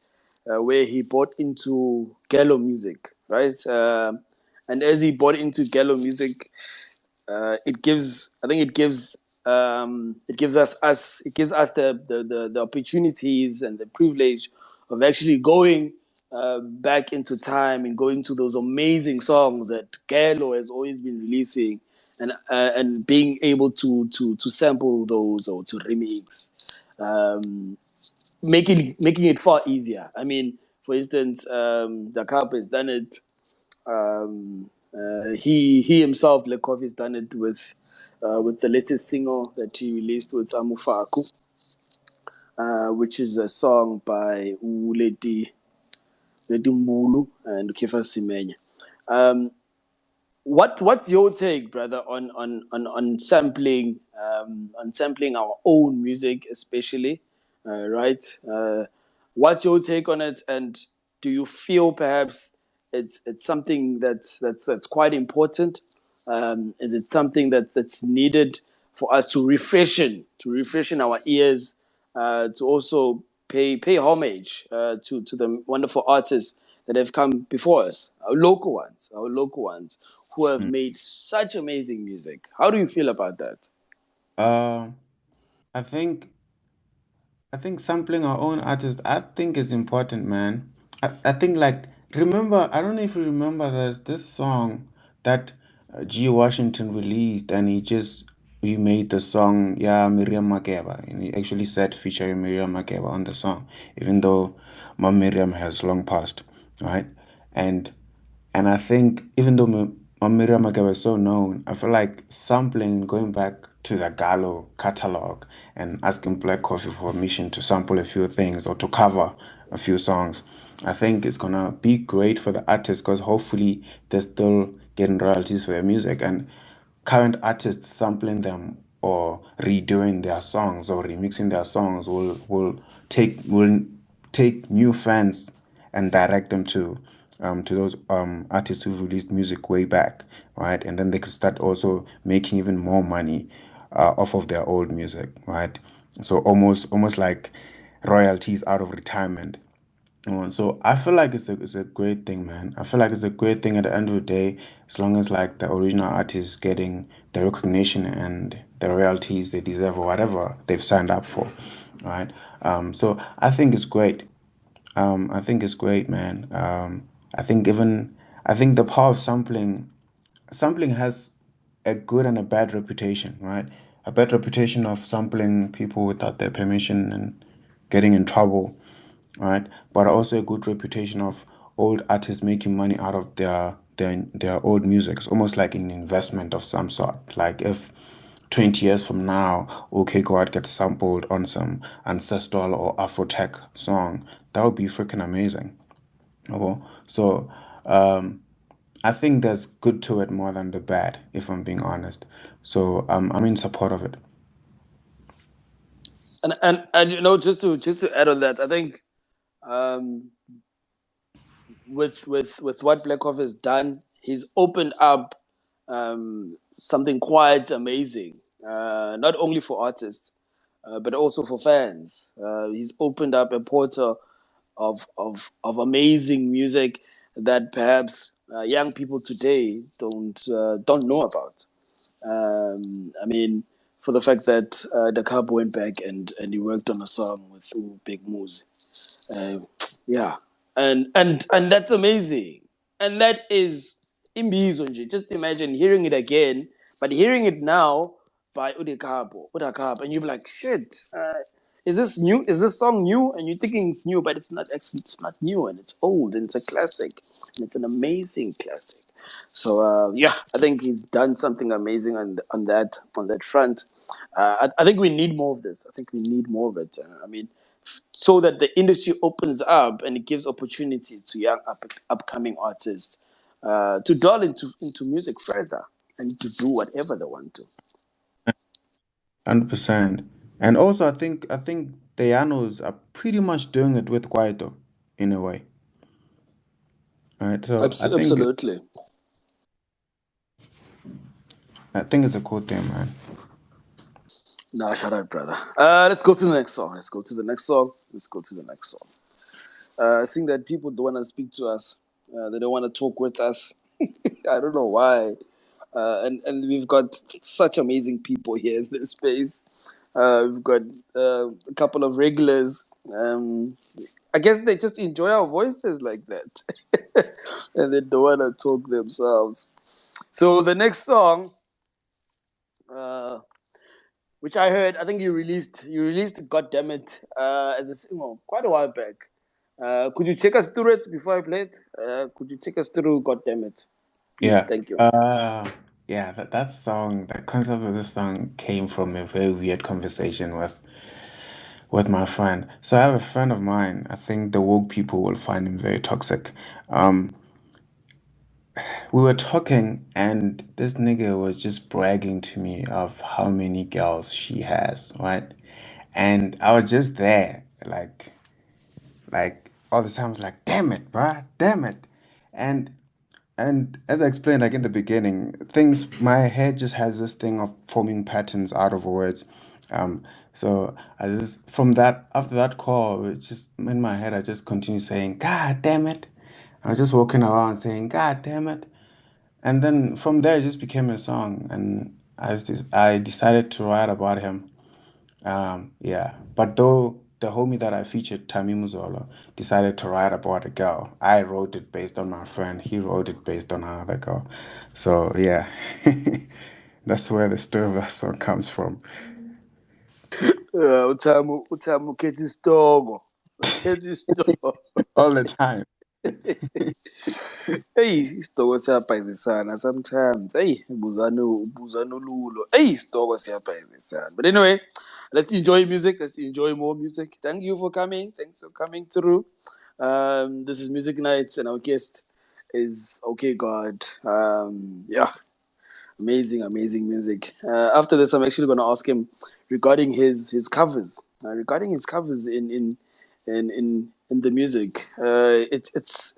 where he bought into Gallo music, right? And as he bought into Gallo music, it gives us the opportunities and the privilege of actually going back into time and going to those amazing songs that Gallo has always been releasing, and being able to sample those or to remix, making it far easier. I mean, for instance, the Cup has done it. He himself, Lekov, has done it with the latest single that he released with Amufaku, which is a song by Leti Mbulu and Caiphus Semenya. Um, what's your take, brother, on sampling our own music, especially, right? What's your take on it, and do you feel perhaps it's something that's quite important? Is it something that's needed for us to refreshen our ears, to also pay homage to the wonderful artists that have come before us, our local ones who have Mm. made such amazing music. How do you feel about that? Uh, I think I think sampling our own artists, I think is important, man. I think like remember, I don't know if you remember, there's this song that G Washington released, and he just we made the song, yeah, Miriam Makeba, and he actually said featuring Miriam Makeba on the song, even though Mom Miriam has long passed, right? And and I think even though Mom Miriam Makeba is so known, I feel like sampling, going back to the Gallo catalog and asking Black Coffee for permission to sample a few things or to cover a few songs, I think it's gonna be great for the artists because hopefully they're still getting royalties for their music and current artists sampling them or redoing their songs or remixing their songs will take new fans and direct them to those artists who've released music way back, right? And then they could start also making even more money off of their old music, right? So almost like royalties out of retirement. So I feel like it's a great thing, man. I feel like it's a great thing at the end of the day, as long as like the original artist is getting the recognition and the royalties they deserve or whatever they've signed up for, right? So I think it's great. I think it's great, man. I think the power of sampling has a good and a bad reputation, right? A bad reputation of sampling people without their permission and getting in trouble, right? But also a good reputation of old artists making money out of their old music. It's almost like an investment of some sort. Like if 20 years from now, OK God gets sampled on some ancestral or Afro-tech song, that would be freaking amazing. Oh, so I think there's good to it more than the bad, if I'm being honest. So I'm in support of it. And you know, just to add on that, I think um, with what Blackhoff has done, he's opened up something quite amazing. Not only for artists, but also for fans. He's opened up a portal of amazing music that perhaps young people today don't know about. I mean, for the fact that the Cub went back and he worked on a song with Big Moose. Uh, yeah, and that's amazing, and that is imbizo nje. Just imagine hearing it again, but hearing it now by Udakabo, and you're like, shit. Is this new? Is this song new? And you're thinking it's new, but it's not actually. It's not new, and it's old, and it's a classic, and it's an amazing classic. So yeah, I think he's done something amazing on that front. I think we need more of this. I think we need more of it. I mean, so that the industry opens up and it gives opportunity to young upcoming artists to delve into music further and to do whatever they want to. 100%. And also I think the Yanos are pretty much doing it with Kwaito in a way. Right. So Absolutely. I think it's a cool thing, man. Nah, shout out, brother. Let's go to the next song. Let's go to the next song. Let's go to the next song. Seeing that people don't want to speak to us, they don't want to talk with us. I don't know why. And we've got such amazing people here in this space. We've got a couple of regulars. I guess they just enjoy our voices like that, and they don't want to talk themselves. So the next song, uh, which I heard, I think you released "God Damn It" as a single quite a while back. Could you take us through it before I play it? Could you take us through "God Damn It"? Please, Yeah. thank you. Yeah, that song, that concept of this song came from a very weird conversation with my friend. So I have a friend of mine. I think the woke people will find him very toxic. Um, we were talking, and this nigga was just bragging to me of how many girls she has, right? And I was just there, like all the time, I was like, damn it, bruh, damn it. And and as I explained, like in the beginning, my head just has this thing of forming patterns out of words. Um, so I just, after that call, it just in my head, I just continue saying, God damn it. I was just walking around saying, God damn it. And then from there, it just became a song. And I decided to write about him. Yeah, but though the homie that I featured, Tamim Muzolo, decided to write about a girl, I wrote it based on my friend. He wrote it based on another girl. So yeah, That's where the story of that song comes from. Utamu ukhetha isitoko. Ukhetha isitoko. All the time. Hey, isitoko siyabhayizisana sometimes. Hey, buzana ululo. Hey, isitoko siyabhayizisana. But anyway, let's enjoy music. Let's enjoy more music. Thank you for coming. Thanks for coming through. This is Music Nights, and our guest is Okay God. Yeah, amazing music. After this, I'm actually going to ask him regarding his covers, regarding his covers in the music. It's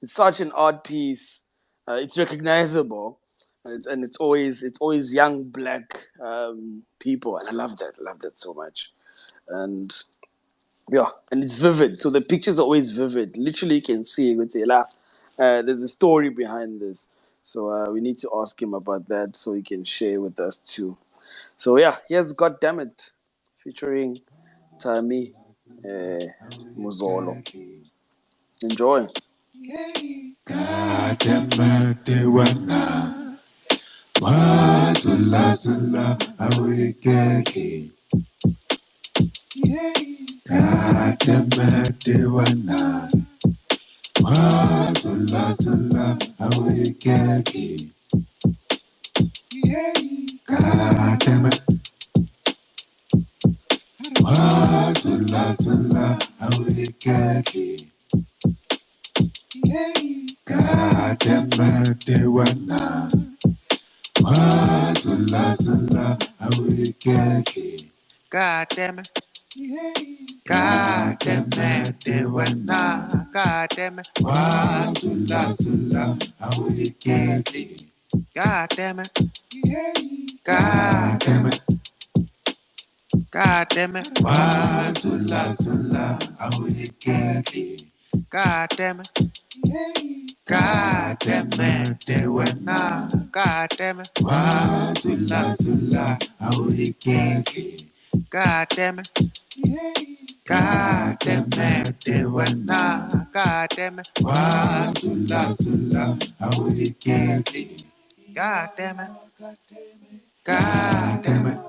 such an art piece. It's recognizable, and it's always young black people, and I love that. I love that so much, and yeah, and it's vivid. So the pictures are always vivid. Literally, you can see it. There's a story behind this. So we need to ask him about that so he can share with us too. So yeah, here's God Damn It featuring Tami Muzolo. Enjoy. God damn it. God damn it, they were not. God damn it. God damn it. God damn it. God damn it. God damn it. God damn it, they were not. God damn it. God damn it. God damn it, they were not. God damn it. God damn it. God damn it.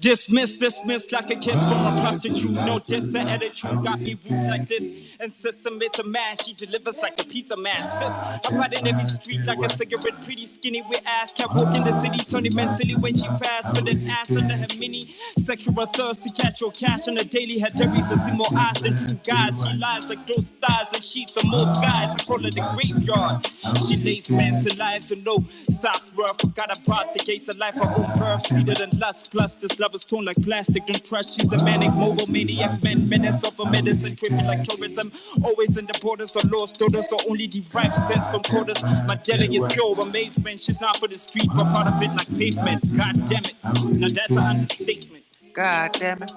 Dismiss like a kiss from a prostitute. No diss, her attitude got me rude like this. And sis submit a man, she delivers like a pizza man. Sis, I ride in every street like a cigarette, pretty skinny with ass. Can't walk in the city, turning men silly when she passed with an ass under her mini. Sexual thirst to catch your cash on a daily. Her dairies, I see more eyes than true guys. She lies like those thighs and sheets of most guys. I call her the graveyard. She lays men to lives and no soft rough. Got about the gates of life, her own birth. Seated in lust, plus this love is torn like plastic. Don't trust, she's a manic, mobile maniac, menace of a medicine, tripping like tourism. Always in the borders of lost daughters, or only derived sense from quarters. My jelly is pure amazement. She's not for the street, but part of it like pavements. God damn it. Now that's an understatement. God damn it.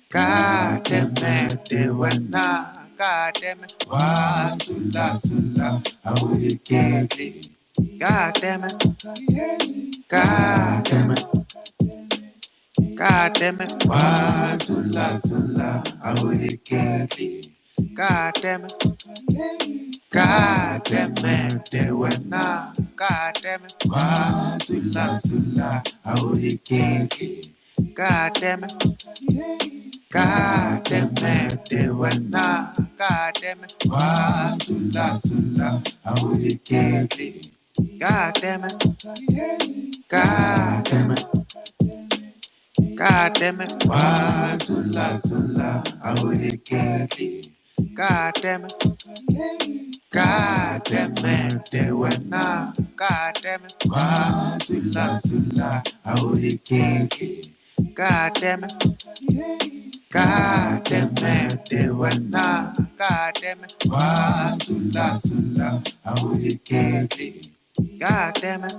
God damn it, they were not. God damn it. God damn it. God damn it. God damn it. God damn it. God damn it, they were not. God damn it. God damn it. God damn it, they were not. God damn it. God damn it. God damn it. God damn it. God damn it. God damn it, they were not. God damn it. God damn it. God damn it, they were not. God damn it. God damn it. God damn it.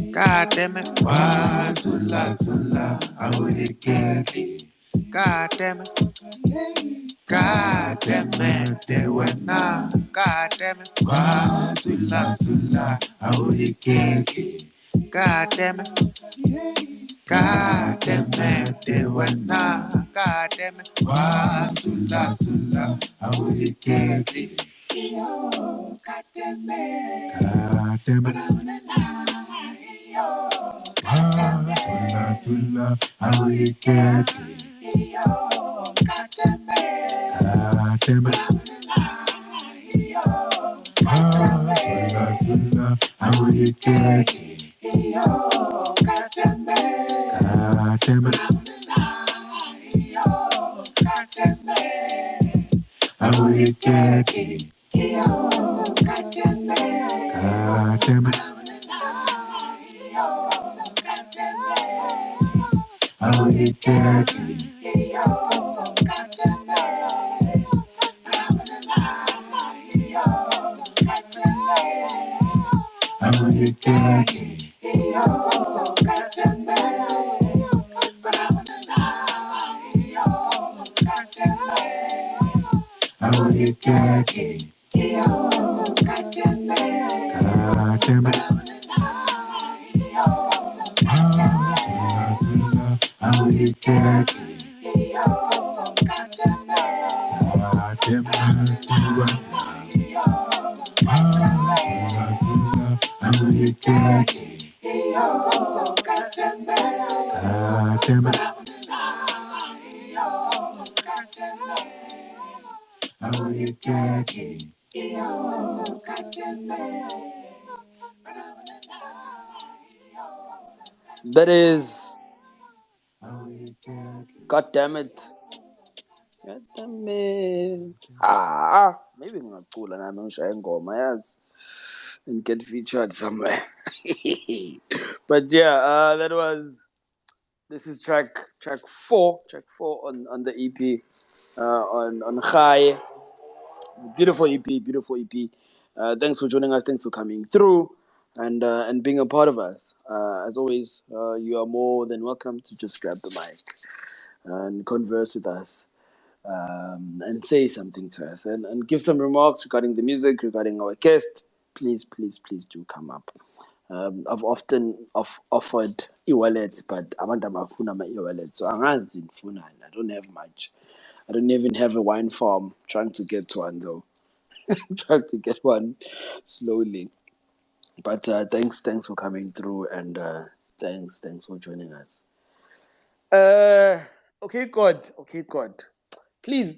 God damn it. God damn it. God damn it, they were not. God damn it. God damn it. God damn it, they were not. God damn it. Sula, how you get Sula, how you get how you get how you get how you get how you get how you get That is, God damn it. God damn it. Maybe ngingacula nami ngishaya ingoma yazi and get featured somewhere. But yeah, that was, this is track 4 on the EP, on Chai. Beautiful EP. Thanks for joining us. Thanks for coming through and being a part of us. As always, you are more than welcome to just grab the mic and converse with us, and say something to us and give some remarks regarding the music, regarding our guest. Please do come up. I've often offered e-wallets, but abantu abafuna ama-e-wallets, so angazi ndifunani. I don't have much. I don't even have a wine farm. Trying to get one though. Trying to get one slowly. But thanks for coming through, and thanks for joining us. Okay, God. Please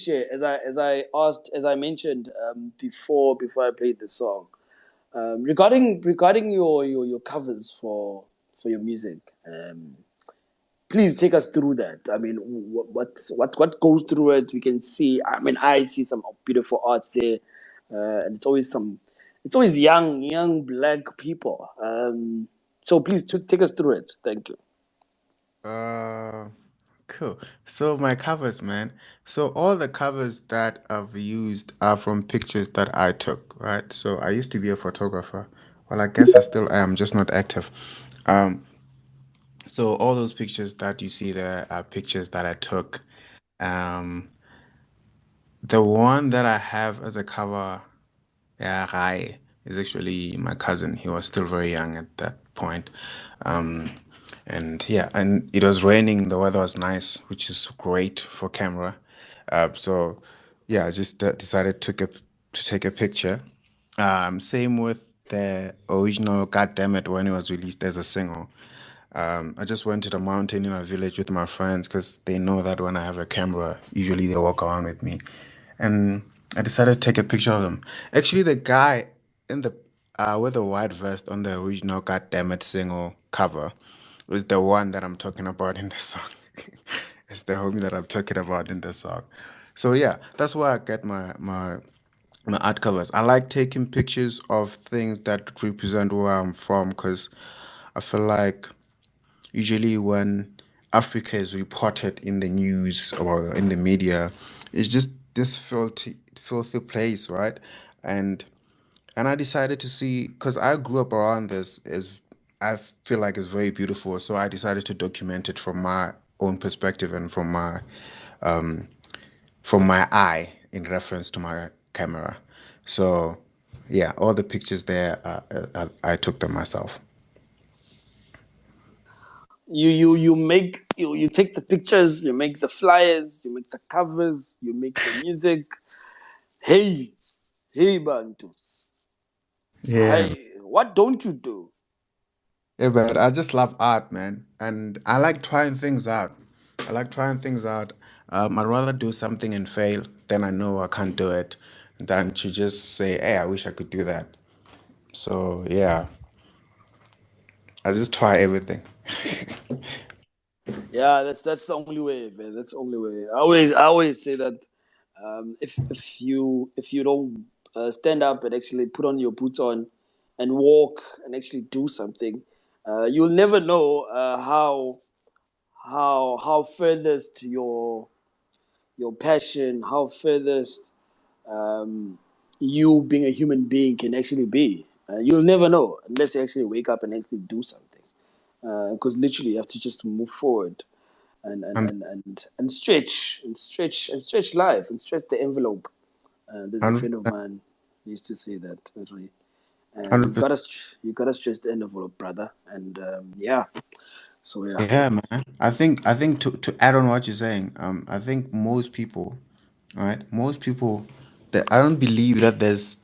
share. As I mentioned before I played the song, regarding your covers for your music. Please take us through that. I mean, what goes through it? We can see. I mean, I see some beautiful art there, and it's always young black people. So please take us through it. Thank you. Cool. So my covers, man. So all the covers that I've used are from pictures that I took, right? So I used to be a photographer. Well, I guess I still am, just not active. Um, so all those pictures that you see there are pictures that I took. Um, the one that I have as a cover, yeah, Rai, is actually my cousin. He was still very young at that point. Um, and yeah, and it was raining. The weather was nice, which is great for camera. So yeah, I just decided to take a picture. Same with the original God Damn It when it was released as a single. I just went to the mountain in a village with my friends because they know that when I have a camera, usually they walk around with me. And I decided to take a picture of them. Actually, the guy in the with the white vest on the original God Damn It single cover is the one that I'm talking about in the song. It's the homie that I'm talking about in the song. So yeah, that's where I get my art covers. I like taking pictures of things that represent where I'm from because I feel like usually when Africa is reported in the news or in the media, it's just this filthy place, right? And and I decided to see because I grew up around this is I feel like it's very beautiful. So I decided to document it from my own perspective and from my eye in reference to my camera. So yeah, all the pictures there I took them myself. You take the pictures, you make the flyers, you make the covers, you make the music. Hey, Hey Bantu. Yeah. Hi. What don't you do? Yeah, but I just love art, man. And I like trying things out. I like trying things out. I'd rather do something and fail than I know I can't do it than to just say, hey, I wish I could do that. So, yeah, I just try everything. Yeah, that's the only way, man. That's the only way. I always say that if you don't stand up and actually put on your boots on and walk and actually do something, you'll never know how furthest your passion, how furthest um, you being a human being can actually be. You'll never know unless you actually wake up and actually do something. Because literally, you have to just move forward And and stretch life and stretch the envelope. There's a friend of 100%. mine used to say that. Really. You 100%. gotta stretch the envelope, brother. And yeah, so yeah. Yeah, man. I think to add on what you're saying, I think most people, right? Most people that I don't believe that there's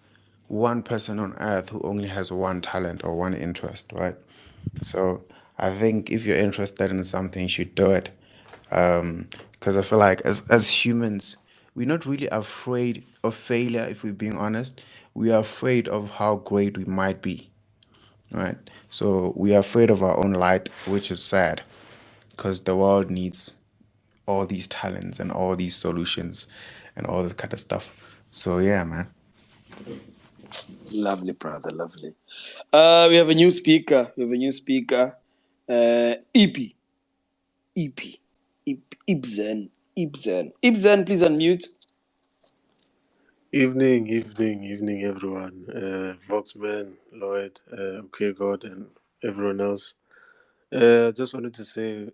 one person on earth who only has one talent or one interest, right? So I think if you're interested in something, you should do it. Because I feel like as humans, we're not really afraid of failure, if we're being honest. We are afraid of how great we might be, right? So we are afraid of our own light, which is sad because the world needs all these talents and all these solutions and all that kind of stuff. So yeah, man. Lovely, brother, lovely. We have a new speaker. We have a new speaker. EP. EP. Ibzen. Ibzen. Ibzen, please unmute. Evening, everyone. Voxman, Lloyd, OK God, and everyone else. Just wanted to say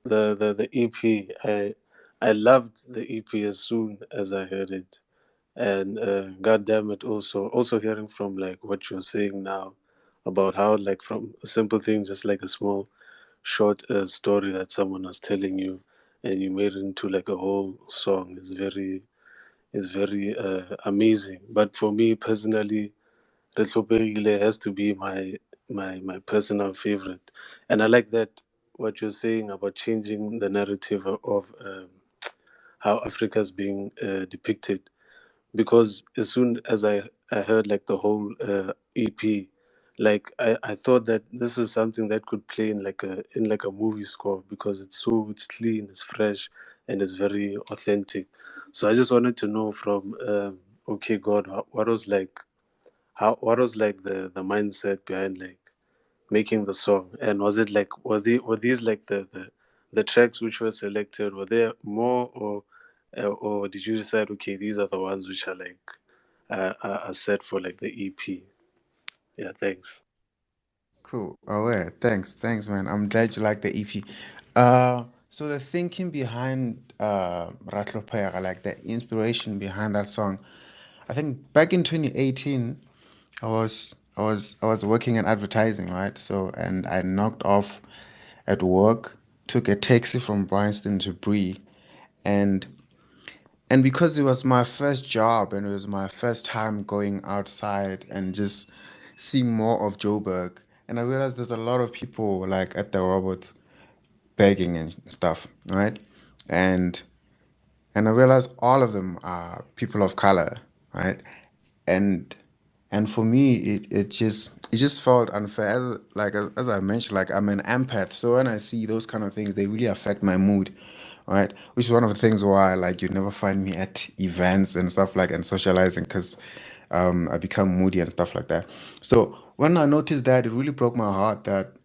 the EP. I loved the EP as soon as I heard it, and God damn it, also hearing from like what you're saying now about how like from a simple thing, just like a small short story that someone was telling you, and you made it into like a whole song is very amazing. But for me personally, Retlhopegile has to be my personal favorite, and I like that what you're saying about changing the narrative of how Africa's being depicted. Because as soon as I heard like the whole EP, like I thought that this is something that could play in like a movie score because it's clean, it's fresh, and it's very authentic. So I just wanted to know from okay God, what was like what was like the mindset behind like making the song, and was it like were these like the tracks which were selected, were there more, or did you decide okay these are the ones which are like are set for like the EP? Yeah, thanks. Cool. Oh yeah, thanks, man. I'm glad you like the EP. So the thinking behind Ratlopera, like the inspiration behind that song, I think back in 2018, I was working in advertising, right? So and I knocked off at work, took a taxi from Bryanston to Bree, and and because it was my first job and it was my first time going outside and just seeing more of Joburg, and I realized there's a lot of people like at the robot begging and stuff, right? And and I realized all of them are people of color, right? And and for me, it just felt unfair. As I mentioned, like I'm an empath, so when I see those kind of things, they really affect my mood, right? Which is one of the things why like you never find me at events and stuff like and socializing because I become moody and stuff like that. So when I noticed that, it really broke my heart that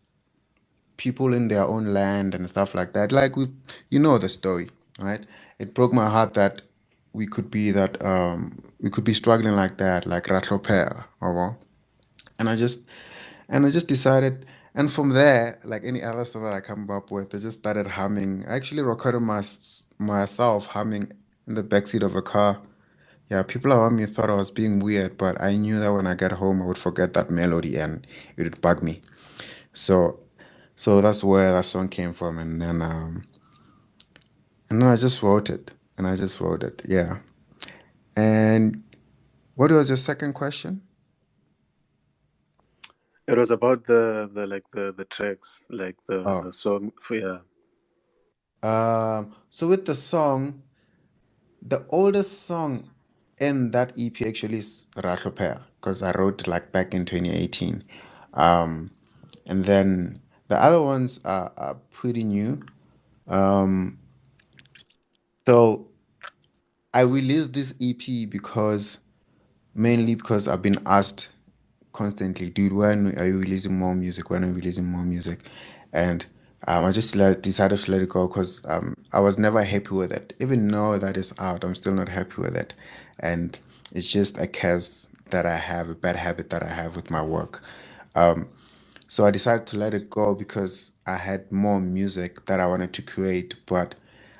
people in their own land and stuff like that. Like you know the story, right? It broke my heart that we could be struggling like that, like Ratloper, or what. And I just decided, and from there, like any other song that I come up with, I just started humming. I actually recorded myself humming in the backseat of a car. Yeah, people around me thought I was being weird, but I knew that when I get home, I would forget that melody and it would bug me. So so that's where that song came from, and then I just wrote it, yeah. And What was your second question? It was about the like the tracks, like Oh, the song for yeah. so with the song, the oldest song in that EP actually is Rahlopea, because I wrote it like back in 2018. Um, and then the other ones are pretty new. Um, so I released this EP because mainly because I've been asked constantly, dude, when are you releasing more music? When are you releasing more music? And I just decided to let it go because I was never happy with it. Even though that is out, I'm still not happy with it. And it's just a curse that I have, a bad habit that I have with my work. Um, so I decided to let it go because I had more music that I wanted to create, but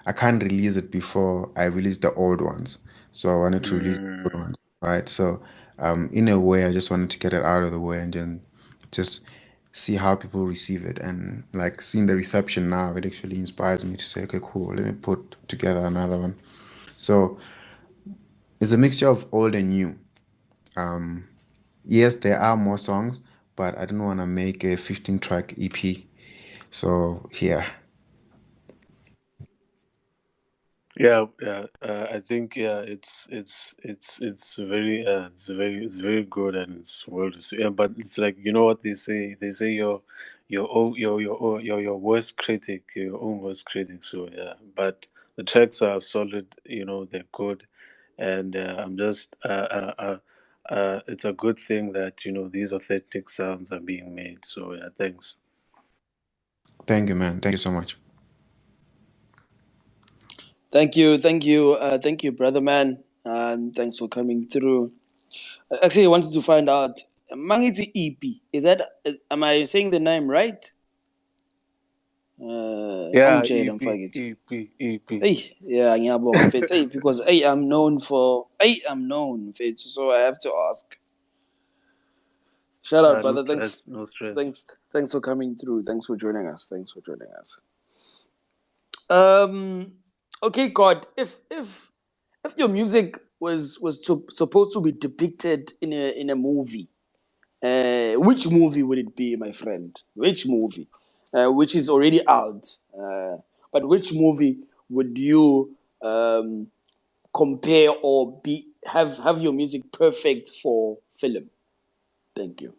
I can't release it before I release the old ones. So I wanted to release the old Mm, ones, right? So in a way, I just wanted to get it out of the way and then just see how people receive it. And like seeing the reception now, it actually inspires me to say, okay, cool, let me put together another one. So it's a mixture of old and new. Um, yes, there are more songs, but I didn't want to make a 15 track EP. So yeah, yeah, yeah. I think yeah, it's very good and it's well received. Yeah, but it's like you know what they say. They say your worst critic, your own worst critic. So yeah, but the tracks are solid. You know they're good, and I'm just it's a good thing that you know these authentic sounds are being made. So yeah, thanks. thank you, man. Thank you so much. Thank you, brother man. Thanks for coming through. Actually, I wanted to find out. Mangiti EP. Am I saying the name right? Yeah, Ongitshela mfakathi. EP. Hey, yeah, ngiyabonga mfethu. Hey, because hey, I'm known mfethu, so I have to ask. Shout out, No brother. Thanks, stress, no stress. thanks, thanks for coming through. Thanks for joining us. Thanks for joining us. Okay, God, if your music was supposed to be depicted in a movie, which movie would it be, my friend? Which movie? Which is already out. But which movie would you compare or have your music perfect for film? Thank you.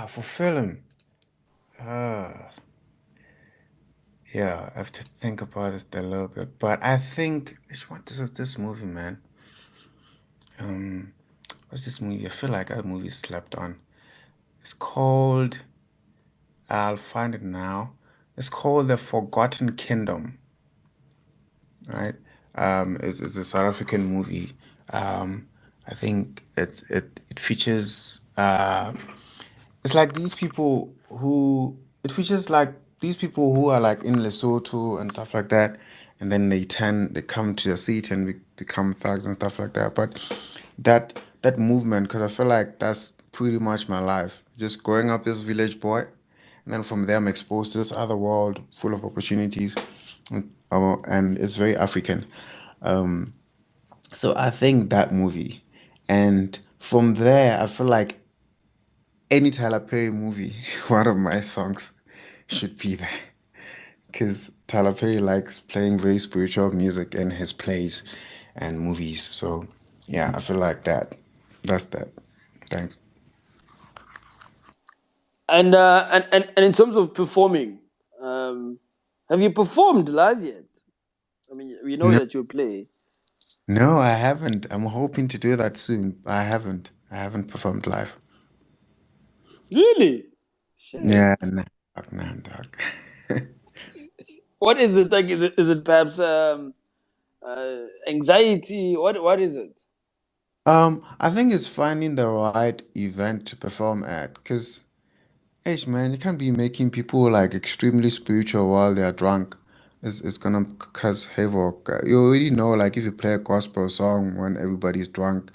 For film, uh, yeah, I have to think about this a little bit. But I think what is this movie, man? Um, what's this movie? I feel like that movie slept on. It's called. I'll find it now. It's called The Forgotten Kingdom, right? It's a South African movie. I think it features it's like these people who it features like these people who are like in Lesotho and stuff like that, and then they come to the seat and become thugs and stuff like that. But that movement, because I feel like that's pretty much my life. Just growing up this village boy, and then from there I'm exposed to this other world full of opportunities, and it's very African. So I think that movie, and from there I feel like any Tyler Perry movie, one of my songs should be there. Because Tyler Perry likes playing very spiritual music in his plays and movies. So, yeah, I feel like that. That's that. Thanks. And in terms of performing, um, have you performed live yet? I mean, we know No, that you play. no, I haven't. I'm hoping to do that soon. I haven't. I haven't performed live. Really? Yeah, Shit. nah, dog, nah, dog. What is it like? Is it perhaps anxiety? What is it? I think it's finding the right event to perform at, because hey, man, you can't be making people like extremely spiritual while they're drunk. It's gonna cause havoc. You already know, like, if you play a gospel song when everybody's drunk,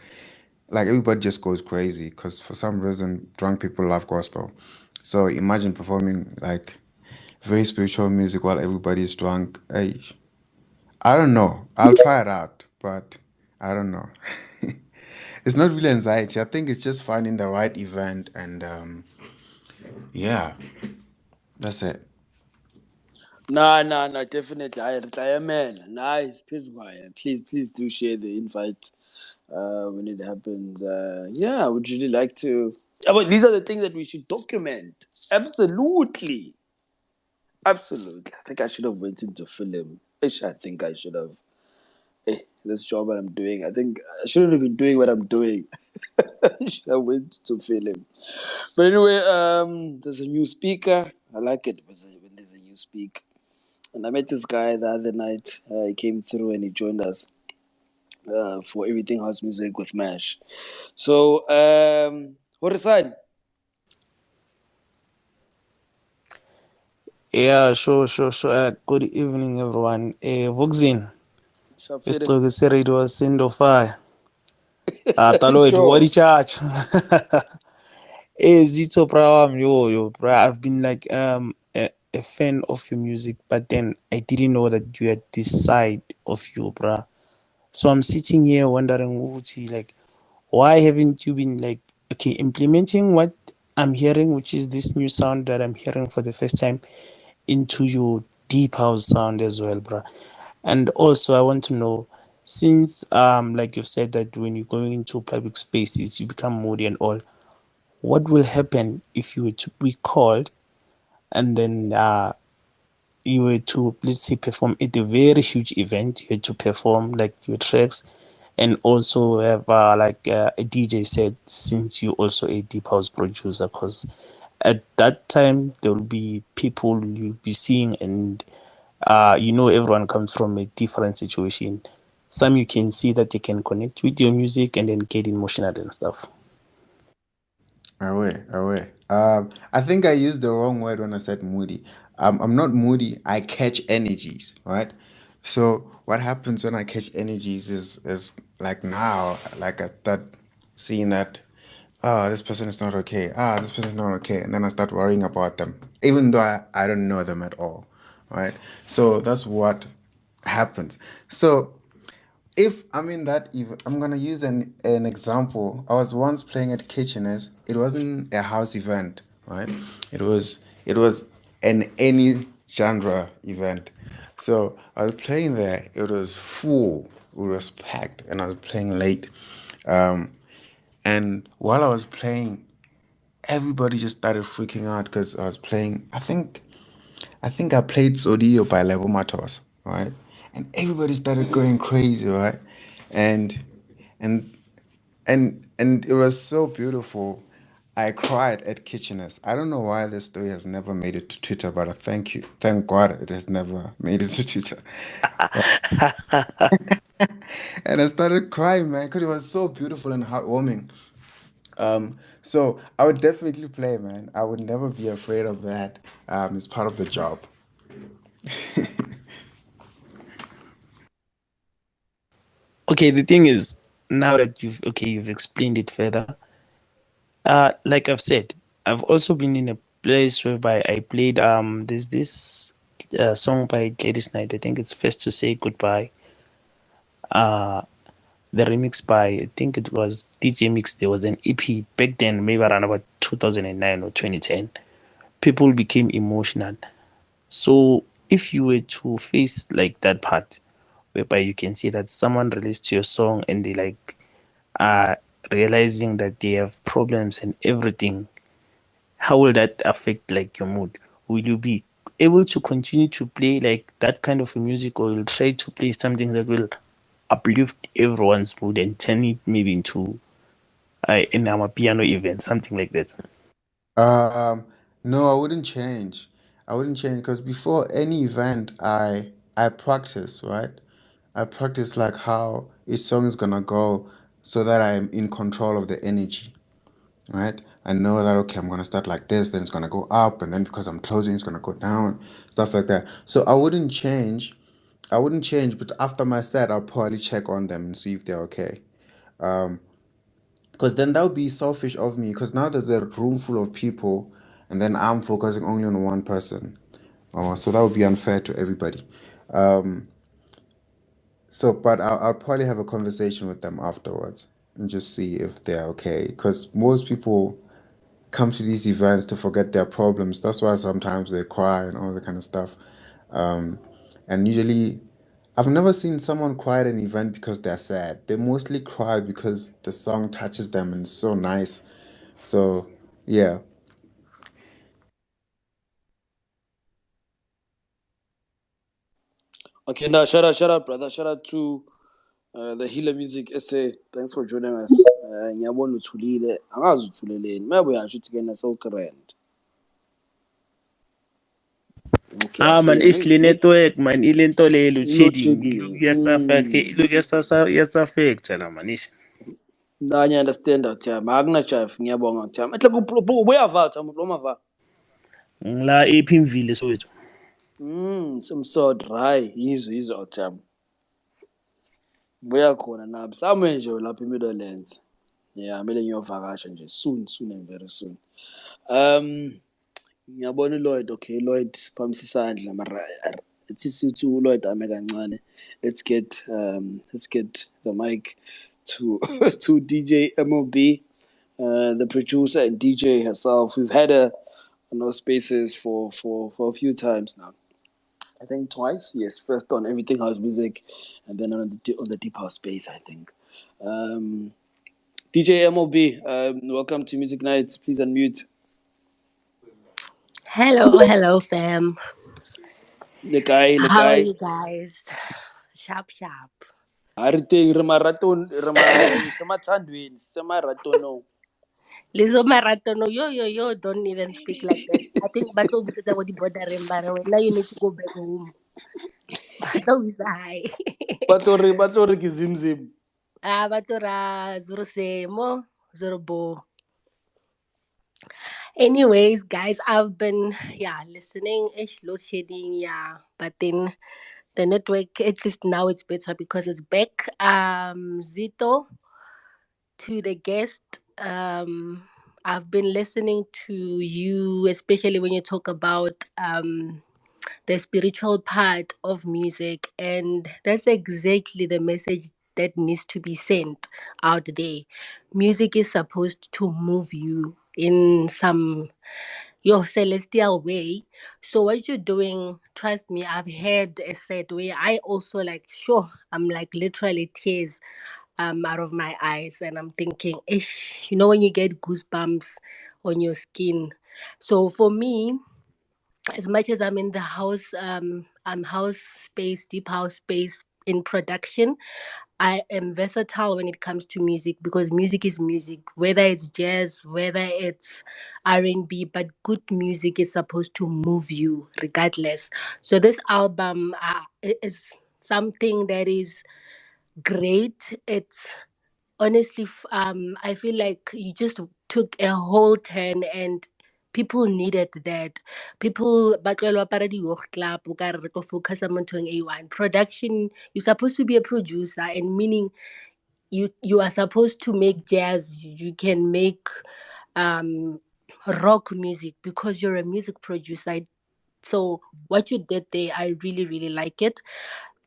like, everybody just goes crazy because for some reason, drunk people love gospel. So imagine performing like very spiritual music while everybody's drunk. Hey, I don't know. I'll try it out, but I don't know. It's not really anxiety. I think it's just finding the right event, and yeah, that's it. Nah, definitely. I am man. Nice, please, please do share the invite when it happens. Yeah, I would really like to. But these are the things that we should document. Absolutely. I think I should have went into film. I think I should have. Hey, this job that I'm doing. I think I shouldn't have been doing what I'm doing. I should have went to film. But anyway, there's a new speaker. I like it when there's a new speaker. And I met this guy the other night. He came through and he joined us for Everything House Music with Mash. So, Horisan, Yeah, sure. Good evening, everyone. Voxin, Shafiri, isiciko se-radio sindo fire. Taloid, what sure. the charge? Zito bra, yo, bra. I've been like a fan of your music, but then I didn't know that you had this side of you, bra. So I'm sitting here wondering, Uchi, like, why haven't you been like, okay, implementing what I'm hearing, which is this new sound that I'm hearing for the first time, into your deep house sound as well, bro. And also, I want to know, since like you've said that when you're going into public spaces, you become moody and all, what will happen if you were to be called and then you were to, let's say, perform at a very huge event? You had to perform like your tracks and also have a DJ set, since you also a deep house producer, because at that time there will be people you'll be seeing, and everyone comes from a different situation. Some you can see that they can connect with your music and then get emotional and stuff. Away. I think I used the wrong word when I said moody. I'm not moody. I catch energies, right? So what happens when I catch energies is like now, like I start seeing that, this person is not okay. This person is not okay, and then I start worrying about them, even though I don't know them at all, right? So that's what happens. So if I'm in that even, I'm gonna use an example. I was once playing at Kitcheners. It wasn't a house event, right? It was an any genre event. So I was playing there. It was full. It was packed, and I was playing late. Um, and while I was playing, everybody just started freaking out because I was playing. I think I played Sodio by Level Matos, right? And everybody started going crazy, right? And and and it was so beautiful. I cried at Kitcheners. I don't know why this story has never made it to Twitter, but I thank you. Thank God it has never made it to Twitter. And I started crying, man, because it was so beautiful and heartwarming. So I would definitely play, man. I would never be afraid of that. It's part of the job. Okay, the thing is, now that you've explained it further, like I've said, I've also been in a place whereby I played there's this song by Gladys Knight. I think it's First to Say Goodbye. Uh the remix by, I think it was DJ Mix. There was an EP back then, maybe around about 2009 or 2010. People became emotional. So if you were to face like that part, whereby you can see that someone relates to your song and they like are realizing that they have problems and everything, how will that affect like your mood? Will you be able to continue to play like that kind of music, or you'll try to play something that will uplift everyone's mood and turn it maybe into in our piano event, something like that? Um, no, I wouldn't change. I wouldn't change because before any event, I practice, right? I practice like how each song is gonna go, so that I'm in control of the energy, right? I know that okay, I'm gonna start like this, then it's gonna go up, and then because I'm closing, it's gonna go down, stuff like that. So I wouldn't change. I wouldn't change, but after my set, I'll probably check on them and see if they're okay. Because then that would be selfish of me. Because now there's a room full of people, and then I'm focusing only on one person. So that would be unfair to everybody. Um, but I'll probably have a conversation with them afterwards. and just see if they're okay. Because most people come to these events to forget their problems. That's why sometimes they cry and all that kind of stuff. Um, and usually, I've never seen someone cry at an event because they're sad. They mostly cry because the song touches them and it's so nice. So, yeah. Okay, now shout out, brother. Shout out to the Healer Music SA. Thanks for joining us. Ngiyabona uthulile. Angazi uthuleleni. Maybe I should get so current. Okay, Man, asiye. it's the network, man. Ilento le load Load shedding. shedding. Look yasafactor la man. Nah, I understand that, yeah. Magna chef, ngiyabonga, yeah. Etle uyavala, Thabo, umava. La ephimvile Soweto. Some sort, right. Yizo, Thabo. Buya khona nabo. Somewhere nje lapha eMidlands. Yeah, kumele ngiyovakasha nje soon and very soon. Ngiyabona uLloyd. Okay, Lloyd phamisa isandla mara ethi sithi uLloyd ame kancane. Let's get the mic to to DJ MOB, the producer and DJ herself. We've had her on those spaces for a few times now. I think twice. Yes, first on Everything House Music, and then on the Deep House space. I think. DJ MOB, welcome to Music Nights. Please unmute. Hello, fam. The How are guy. you guys? Sharp, sharp. Everything remaraton semathandweni semaraton. Lizo Maratono, yo, don't even speak like that. I think Bato Buseta was the border embarrassed. Now you need to go back home. Bato is high. Batlori ke zimzim. Bato ra Zurusemo, Zurbo. Anyways, guys, I've been listening. Ish load shedding, but then the network at least now it's better because it's back. Zito, to the guest. I've been listening to you, especially when you talk about the spiritual part of music, and that's exactly the message that needs to be sent out there. Music is supposed to move you in some your celestial way. So what you're doing, trust me, I've had a set where I also like sure I'm like literally tears out of my eyes, and I'm thinking, ish, when you get goosebumps on your skin. So for me, as much as I'm in the house, house space, deep house space in production, I am versatile when it comes to music because music is music, whether it's jazz, whether it's R&B, but good music is supposed to move you regardless. So this album is something that is great. It's honestly I feel like you just took a whole turn, and people needed that. People batlelwa para di work club o ka re re tlo focus mo nthong A1 production. You're supposed to be a producer, and meaning you are supposed to make jazz, you can make um rock music because you're a music producer. So what you did there, I really like it.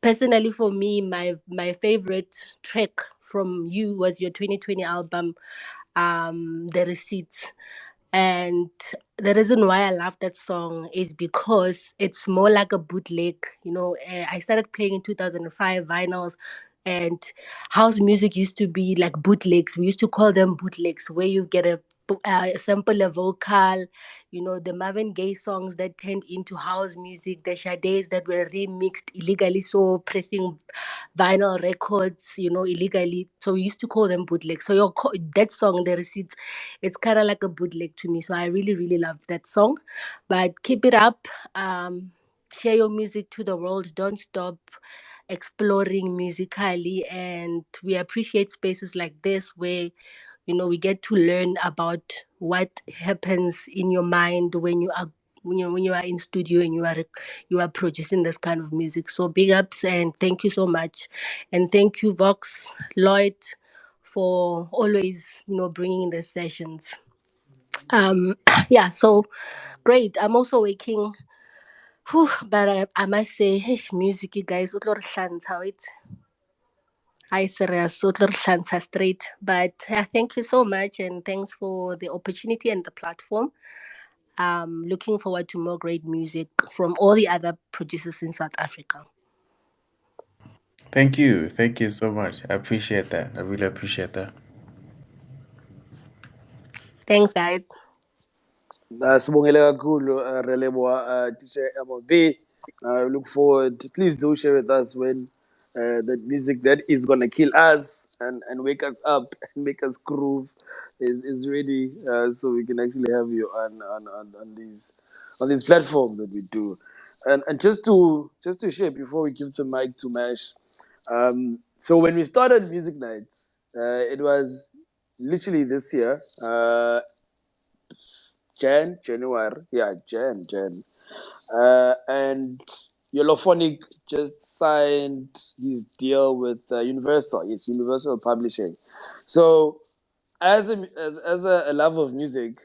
Personally, for me, my favorite track from you was your 2020 album, The Receipts. And the reason why I love that song is because it's more like a bootleg. I started playing in 2005 vinyls, and house music used to be like bootlegs. We used to call them bootlegs, where you get a sample, a vocal, the Marvin Gaye songs that turned into house music, the Sades that were remixed illegally, so pressing vinyl records, illegally. So we used to call them bootlegs. So that song, The Receipts, it's kind of like a bootleg to me. So I really love that song. But keep it up. Share your music to the world. Don't stop exploring musically, and we appreciate spaces like this where we get to learn about what happens in your mind when you are when you are in studio and you are producing this kind of music. So big ups and thank you so much, and thank you Vox Lloyd for always bringing in the sessions. Yeah, so great. I'm also waking. Whew, but I must say, hey, music, you guys, how it. I serious so straight. But thank you so much and thanks for the opportunity and the platform. Looking forward to more great music from all the other producers in South Africa. Thank you. Thank you so much. I appreciate that. I really appreciate that. Thanks, guys. Sibongile kakhulu Releboa teacher MLB. We look forward. Please do share with us when that music that is gonna kill us and wake us up and make us groove is ready, so we can actually have you on these platforms that we do. And just to share before we give the mic to Mash. So when we started music nights, it was literally this year. January, yeah, Jan. And Yolophonic just signed his deal with Universal. Yes, Universal Publishing. So, as a lover of music,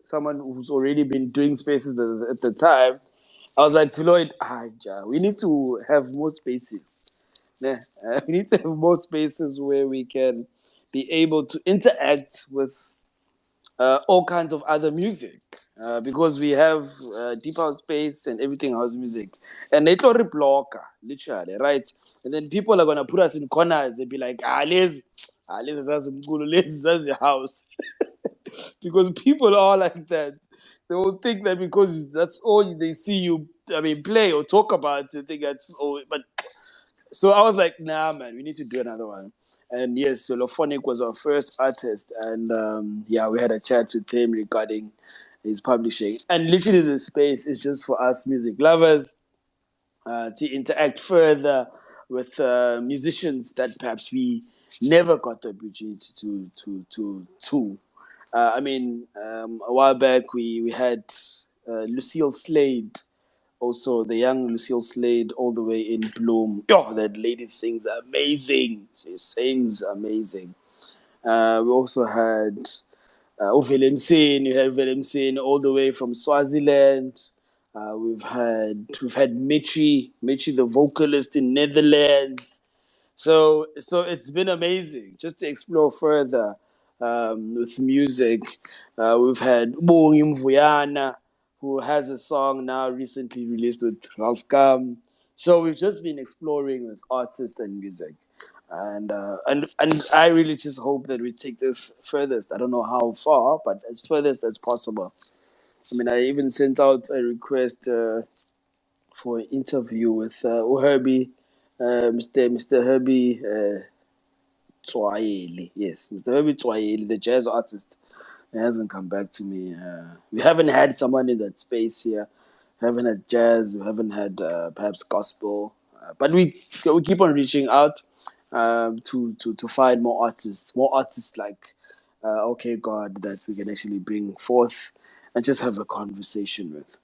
someone who's already been doing spaces at the time, I was like to Lloyd, we need to have more spaces. Yeah, we need to have more spaces where we can be able to interact with all kinds of other music, because we have deep house space and everything house music, and they will blocker literally, right? And then people are gonna put us in corners and be like, lazy house, because people are like that. They will think that because that's all they see you, I mean, play or talk about, they think that's all. But so I was like, nah, man, we need to do another one. And yes, Solophonic was our first artist. And yeah, we had a chat with him regarding his publishing. And literally, the space is just for us music lovers to interact further with musicians that perhaps we never got the opportunity to. I mean, a while back, we had Lucille Slade, also the young Lucille Slade, all the way in Bloom. Oh, that lady sings amazing. She sings amazing. We also had Willem Sin. You had Willem Sin all the way from Swaziland. We've had Michi the vocalist in Netherlands. So it's been amazing just to explore further with music. We've had Bongi Mvuyana, who has a song now recently released with Ralph Gum. So we've just been exploring with artists and music. And I really just hope that we take this furthest. I don't know how far, but as furthest as possible. I mean, I even sent out a request for an interview with Herbie, Mr. Herbie Tswaeli. Yes, Mr. Herbie Tswaeli, the jazz artist. He hasn't come back to me. We haven't had someone in that space here. We haven't had jazz. We haven't had perhaps gospel. But we keep on reaching out to find more artists like okay God, that we can actually bring forth and just have a conversation with.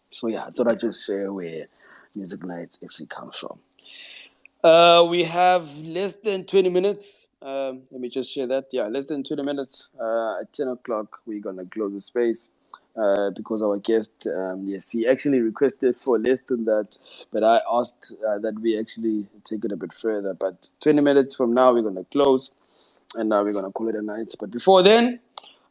So yeah, I thought I'd just share where Music Nights actually comes from. We have less than 20 minutes. Let me just share that. Yeah, less than 20 minutes. At 10 o'clock, we're going to close the space because our guest, yes, he actually requested for less than that, but I asked that we actually take it a bit further. But 20 minutes from now, we're going to close and now we're going to call it a night. But before then,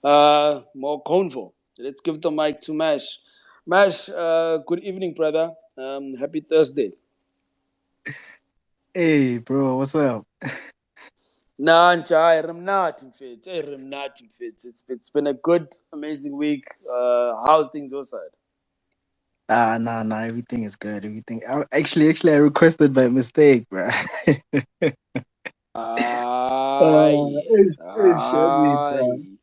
more convo. Let's give the mic to Mash. Mash, good evening, brother. Happy Thursday. Hey, bro, what's up? Nanja, I am not in fit. It's been a good, amazing week. How's things your side? Nah, everything is good. Everything. Actually, I requested by mistake, bro. Aye, Shit me, bro. aye.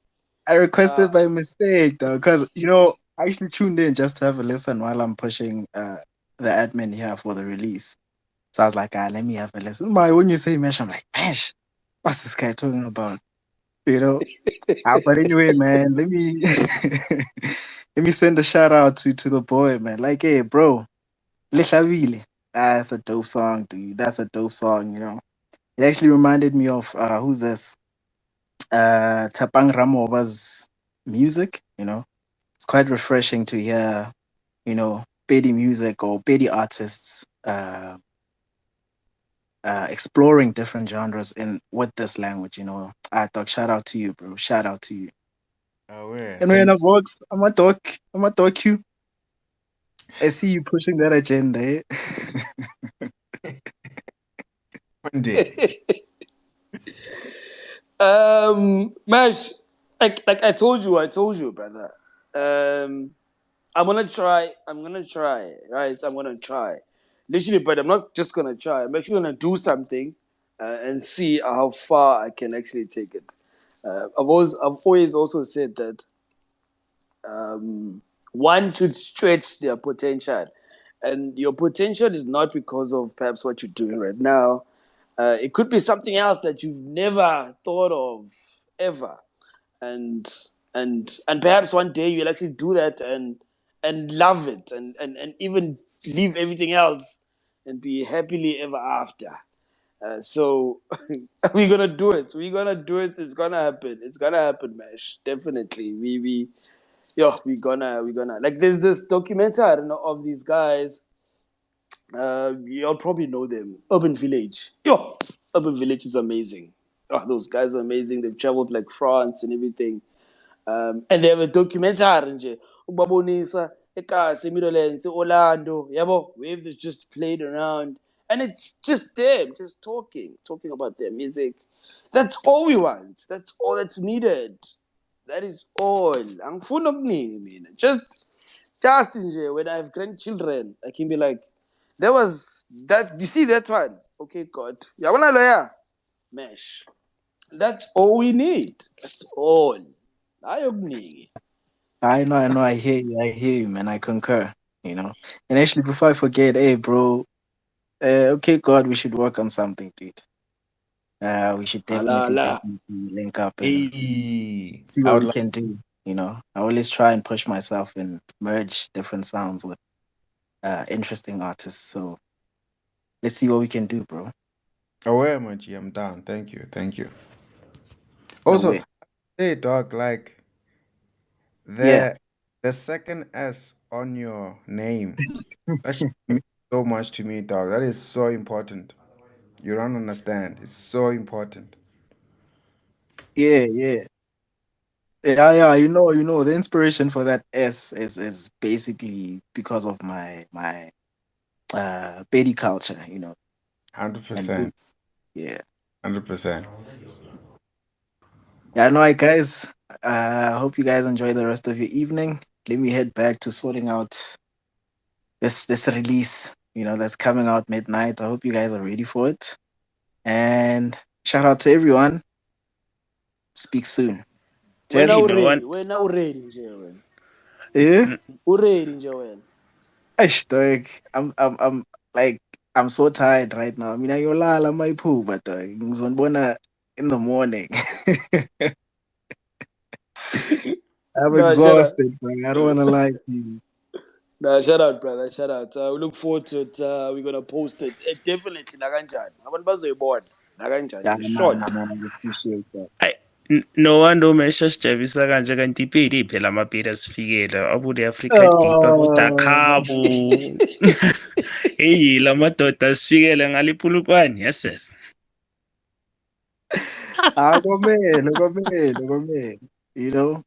I Uh, requested by mistake though, because I actually tuned in just to have a listen while I'm pushing the admin here for the release. So I was like, let me have a listen. But when you say mesh, I'm like, mesh, what's this guy talking about? You know? But anyway, man, let me let me send a shout out to the boy, man. Like, hey, bro, Lechavile. That's a dope song, dude. That's a dope song, It actually reminded me of who's this? Tapang Ramova's music. It's quite refreshing to hear, Pedi music or Pedi artists exploring different genres in with this language. I thought shout out to you, bro. Shout out to you. Aware. And when Thank I works, I'm a talk you. I see you pushing that agenda. Eh? you. One day. Mash, like I told you, brother. Um, I'm gonna try, right? I'm gonna try, literally, but I'm not just gonna try. I'm actually gonna do something and see how far I can actually take it. I've always also said that one should stretch their potential, and your potential is not because of perhaps what you're doing right now. It could be something else that you've never thought of ever, and and perhaps one day you'll actually do that and love it, and even leave everything else and be happily ever after. So we're gonna do it. We're gonna do it. It's gonna happen. It's gonna happen, Mash. Definitely. We're gonna like. There's this documentary of these guys. You'll probably know them. Urban Village. Urban Village is amazing. Oh, those guys are amazing. They've traveled like France and everything. And they have a documentary nje ukubabonisa eKasi Middlelands Orlando yabo wave is just played around, and it's just them just talking about their music. That's all we want. That's all that's needed. That is all. Angifuni okuningi mina. Just nje when I have grandchildren I can be like, there was that, you see that one, okay, God, yabona loya mesh. That's all we need. That's all. Hayi okuningi. I know, I hear you, man. I concur. And actually, before I forget, hey, bro, okay, God, we should work on something, dude. We should Ala definitely, la. definitely link up and Hey, see I what would we love. can do. I always try and push myself and merge different sounds with interesting artists. So let's see what we can do, bro. Aware, my G. I'm down. Thank you. Thank you. No Also, way. hey, dog, like Yeah. the second S on your name, that shit means so much to me, dog. That is so important. You don't understand. It's so important. Yeah, yeah. Yeah. The inspiration for that S is basically because of my Betty culture, and 100%. roots. Yeah. 100%. Yeah, no, right, guys. I hope you guys enjoy the rest of your evening. Let me head back to sorting out this release, that's coming out midnight. I hope you guys are ready for it. And shout out to everyone. Speak soon. Wena Hey, Jets. no one. uredi nje wena. Yeah. Uredi nje wena. Eish, dog. I'm like I'm so tired right now. I mean, ayolala my poo, but ngizonibona in the morning. I'm Nah, shut up. exhausted, bro. I don't want to lie to you. Nah, shout out, brother. Shout out. We look forward to it. We're gonna post it. Definitely nakanjani. Abantu bazoyibona. Nakanjani Yeah, nje. man, Short. man, I appreciate that. Hayi, no wonder umesha sijabisa kanje kanti ipedi phela amapedi asifikele abude Africa deep Oh, abudakabu. Hey, la madoda asifikele ngalipulukwane. Yes, yes. Komele. You know?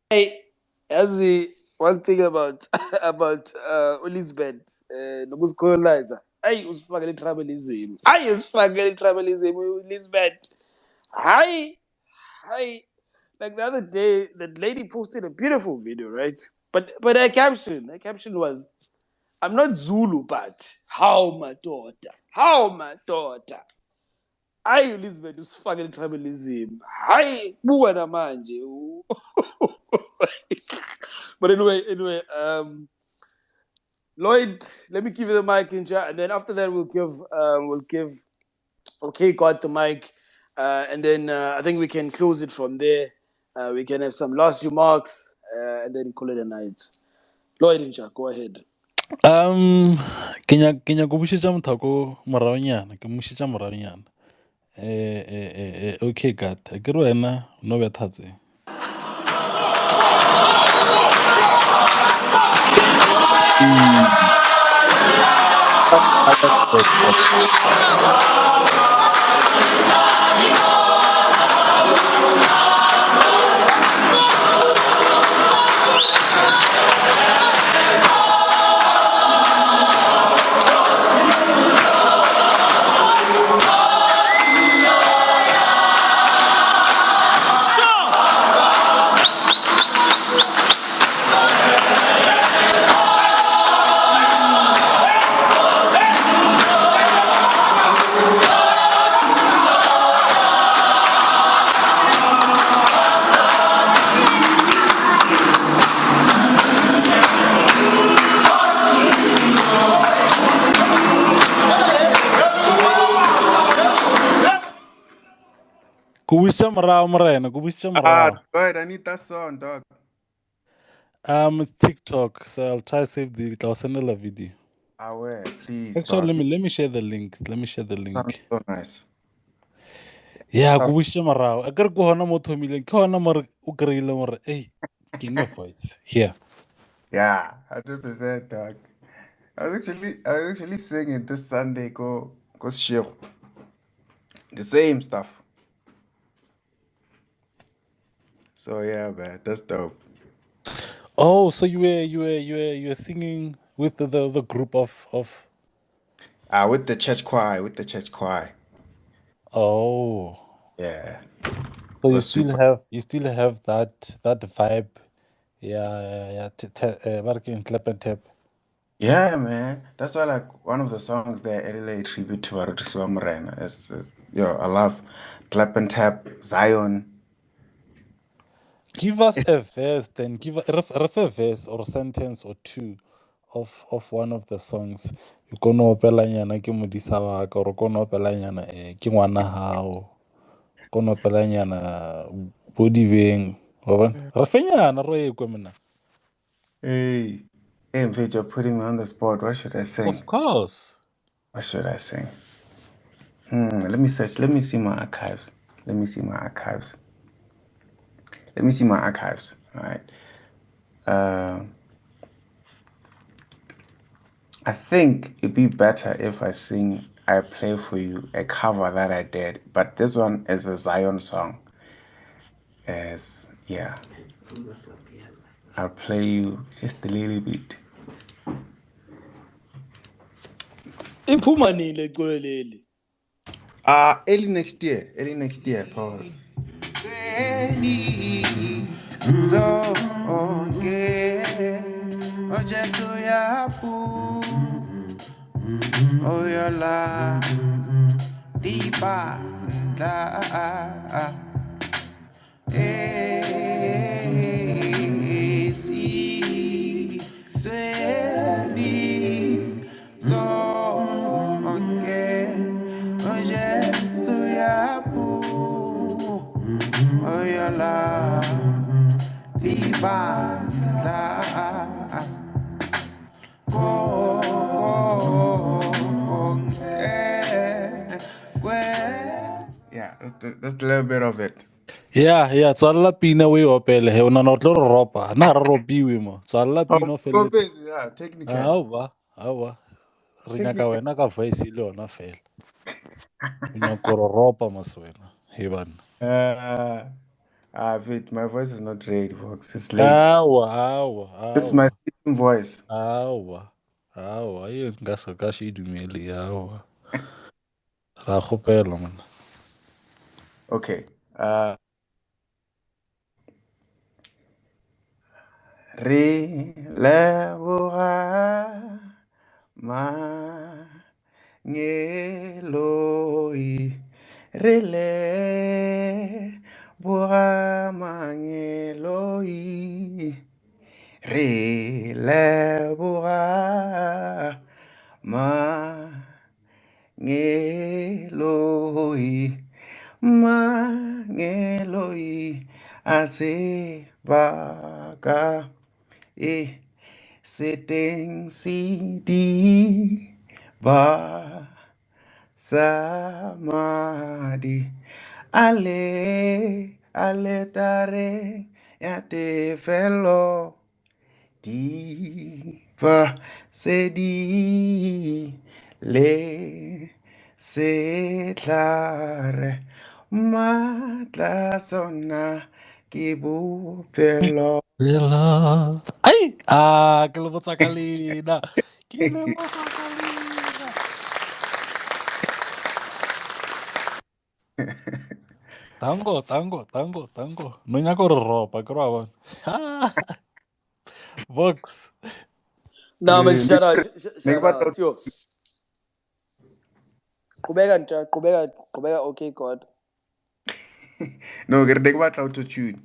Hey, as the one thing about about Elizabeth, nokuzicolonizer. Ayi usifakele tribalism. Ayi usifakele tribalism, Elizabeth. Hi, hi. Like the other day, that lady posted a beautiful video, right? But her caption was, "I'm not Zulu, but how my daughter, how my daughter." Hayi Elizabeth usifakele tribalism. Hayi buka namanje. But anyway, Lloyd, let me give you the mic in chat, and then after that we'll give okay got the mic, and then I think we can close it from there. We can have some last remarks, and then call it a night. Lloyd in chat, go ahead. Ke nyaka go bušetša mothako moraonyana ke mošetša moraonyana okay God ke re wena no bethatse That's dope. That's dope. Kubisha marao morena, kubisha Ah, marao. good. I need that song, dog. It's TikTok, so I'll try save the. I'll send a video. I will, please, Actually, bro. let me share the link. Let me share the Sounds link. so nice. Yeah, Stuff. kubisha marao. Agar ko hana mo thomile, ko hana mar ukreile more. Hey, king of fights. Here. Yeah, 100%, dog. I was actually singing this Sunday. Go share the same stuff. So yeah, man, that's dope. Oh, so you were singing with the group of. With the church choir, with the church choir. Oh, Yeah, so it you was still super. have that vibe. Yeah, yeah, yeah. Working clap and tap. Yeah, man. That's why, like, one of the songs there, LA tribute to Arutisiwa Morena. Is yo, I love Clap and Tap, Zion. Give us a verse, then give ref a verse or sentence or two of one of the songs. You kono opela nyana ke modisa wa ka or kono opela nyana ke ngwana hao. Kono opela nyana bo dibeng. Wa bona? Re fe nyana ro e kwe mna. Hey, hey, Mfetch, you're putting me on the spot. What should I sing? Of course. What should I sing? Let me search. Let me see my archives. Let me see my archives. Let me see my archives. All right. Um, I think it'd be better if I sing I Play For You, a cover that I did. But this one is a Zion song. As yeah, I'll play you just a little bit. Iphumanile iculo leli. Early next year. Early next year, probably. Yeah, that's a little bit of it. Yeah, yeah, tswalla pina we opele he ona no tlo re ropa. Na re ropiwe mo. Tswalla Oh, pina o go felletse. busy, yeah, technical. Awa. Re nyaka Technical. wena ka voice le yona fela. O nyaka go ropa mos wena. He bana. Uh, wait, my voice is not ready, folks. It's late. This is my Awa. sleeping voice. Awa, ye nka se ka se dumele awa. Ra kgopela man. Okay. Re leboga mangeloi. Re leboga mangeloi. Re leboga mangeloi. Mangeloi a se baka e seteng se di ba samadi ale tare ya te felo di ba se di Le setlare matla sona ke bophelo. Bella. Ay! Ke le botsa ka leina. Ke le botsa ka leina. Tango. No nyaka gore ropa, ke ra bona. Vox. No, man, Ne ke shout batla out. Yo, Kubega, nja, Kubega, okay, God. no ke re ne ke batla autotune.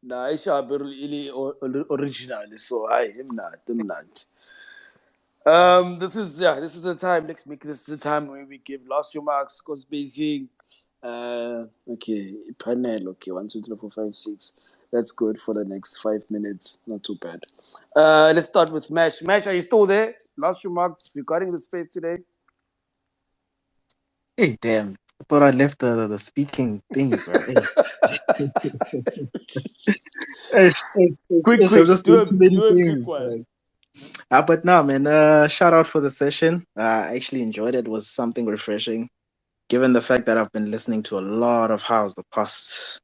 Nah, I shall be really original. So, I'm not. This is the time. Next week, this is the time where we give last remarks, cause basing. Okay, panel. Okay, 1, 2, 3, 4, 5, 6. That's good for the next 5 minutes. Not too bad. Let's start with Mash. Mash, are you still there? Last remarks regarding the space today. Hey, damn. I thought I left the speaking thingy, bro. Hey. I'm just doing too many Do a quick things. one. Like. But no, man. Shout out for the session. I actually enjoyed it. It was something refreshing, given the fact that I've been listening to a lot of house the past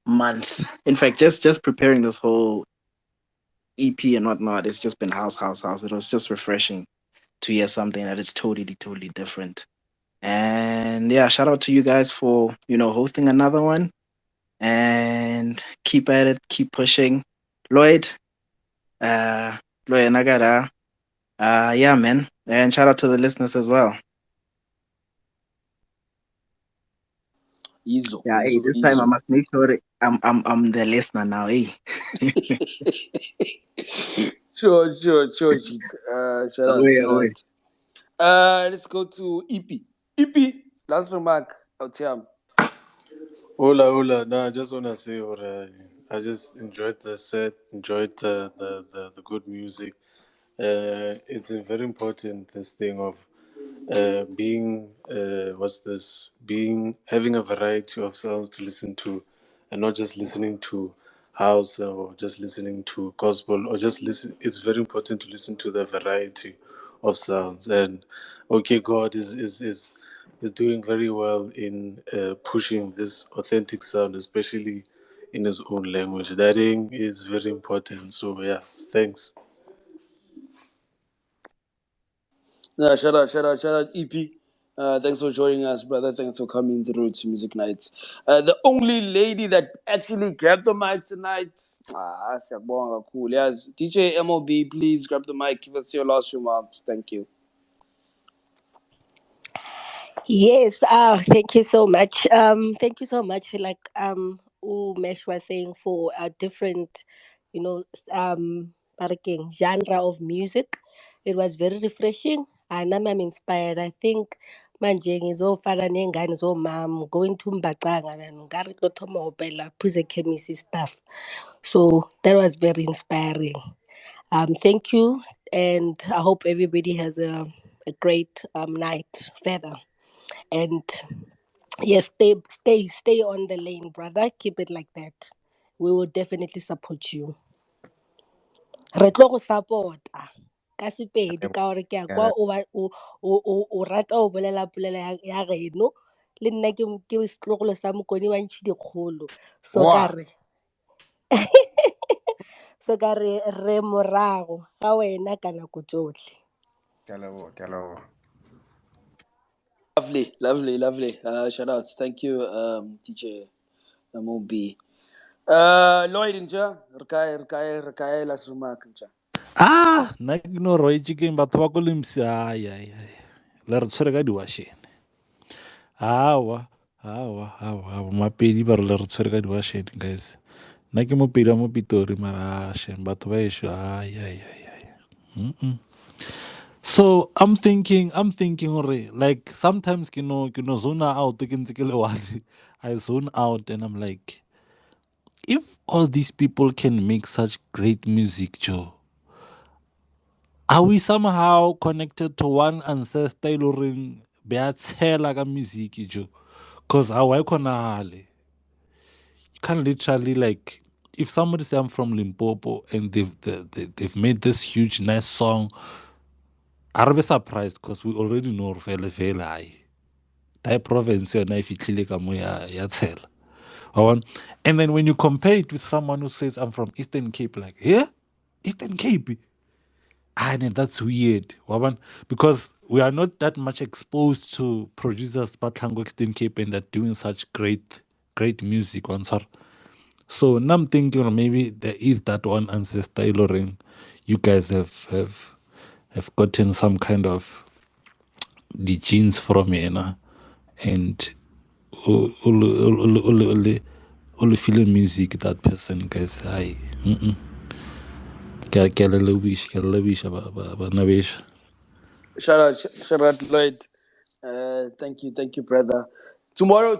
month. In fact, just preparing this whole EP and whatnot, it's just been house. It was just refreshing to hear something that is totally different. And yeah, shout out to you guys for hosting another one. And keep at it, keep pushing. Lloyd, uh, Lloyd Nagara, yeah, man. And shout out to the listeners as well. Yeah, hey, this time I Izo. must make sure that I'm the listener now, hey. Sure, cheat. Shout Away. out. Let's go to EP. EP, last remark. Out here. Hola. No, I just want to say what I just enjoyed the set, enjoyed the good music. It's a very important, this thing of being what's this being having a variety of sounds to listen to, and not just listening to house or just listening to gospel or just listen. It's very important to listen to the variety of sounds. And okay, God is doing very well in pushing this authentic sound, especially in his own language. That thing is very important. So yeah, thanks. Yeah, shout out, EP. Thanks for joining us, brother. Thanks for coming through to Music Nights. The only lady that actually grabbed the mic tonight. Siyabonga cool. Yes, DJ MOB, please grab the mic. Give us your last remarks. Thank you. Yes, thank you so much. Thank you so much. Like Umesh was saying, for a different, parking genre of music. It was very refreshing, and I'm inspired. I think manjeng is all father nengane is all mom going to Mbacanga and Gary Totomobela, Puze chemistry stuff. So that was very inspiring. Thank you, and I hope everybody has a great night further. And yes, stay on the lane, brother. Keep it like that. We will definitely support you. Re tlo go support-a ka sepedi ka gore ke a kwa o rata o bolela polelo ya geno, le nna ke setlogolo sa mokoni wa ntšhi dikgolo, so ka Wow. re re morago ga wena ka nako tsotlhe. Ke a leboha, ke a leboha. Lovely. Shout out. Thank you, DJ MOB. Lloyd Nja, Rkai, last remark. Nja. Nna ke no roi chicken batho ba ko lemsi ai. Le re tshwere ka diwashene. Awa. Mapedi ba re le re tshwere ka diwashene, guys. Nna ke mopedi wa mo Pitori mara shen batho ba esho ai. So I'm thinking like sometimes zone out ke ntse ke le one. I zone out and I'm like, if all these people can make such great music, Joe, are we somehow connected to one ancestor iloring beatshela ka music, Joe? Because our economy, you can literally like if somebody say I'm from Limpopo and they've made this huge nice song, I'll be surprised because we already know Fele Fele I. That province yona if itlile ka mo ya tshela. And then when you compare it with someone who says I'm from Eastern Cape, like, yeah, Eastern Cape. And that's weird. Because we are not that much exposed to producers but Tango Eastern Cape and they're doing such great music on sir. So now I'm thinking maybe there is that one ancestor Iloring you guys have gotten some kind of the genes from Yena and only feeling music that person guys I ke a lebogiša bana beša. Shout out, Lloyd. Thank you, brother. Tomorrow,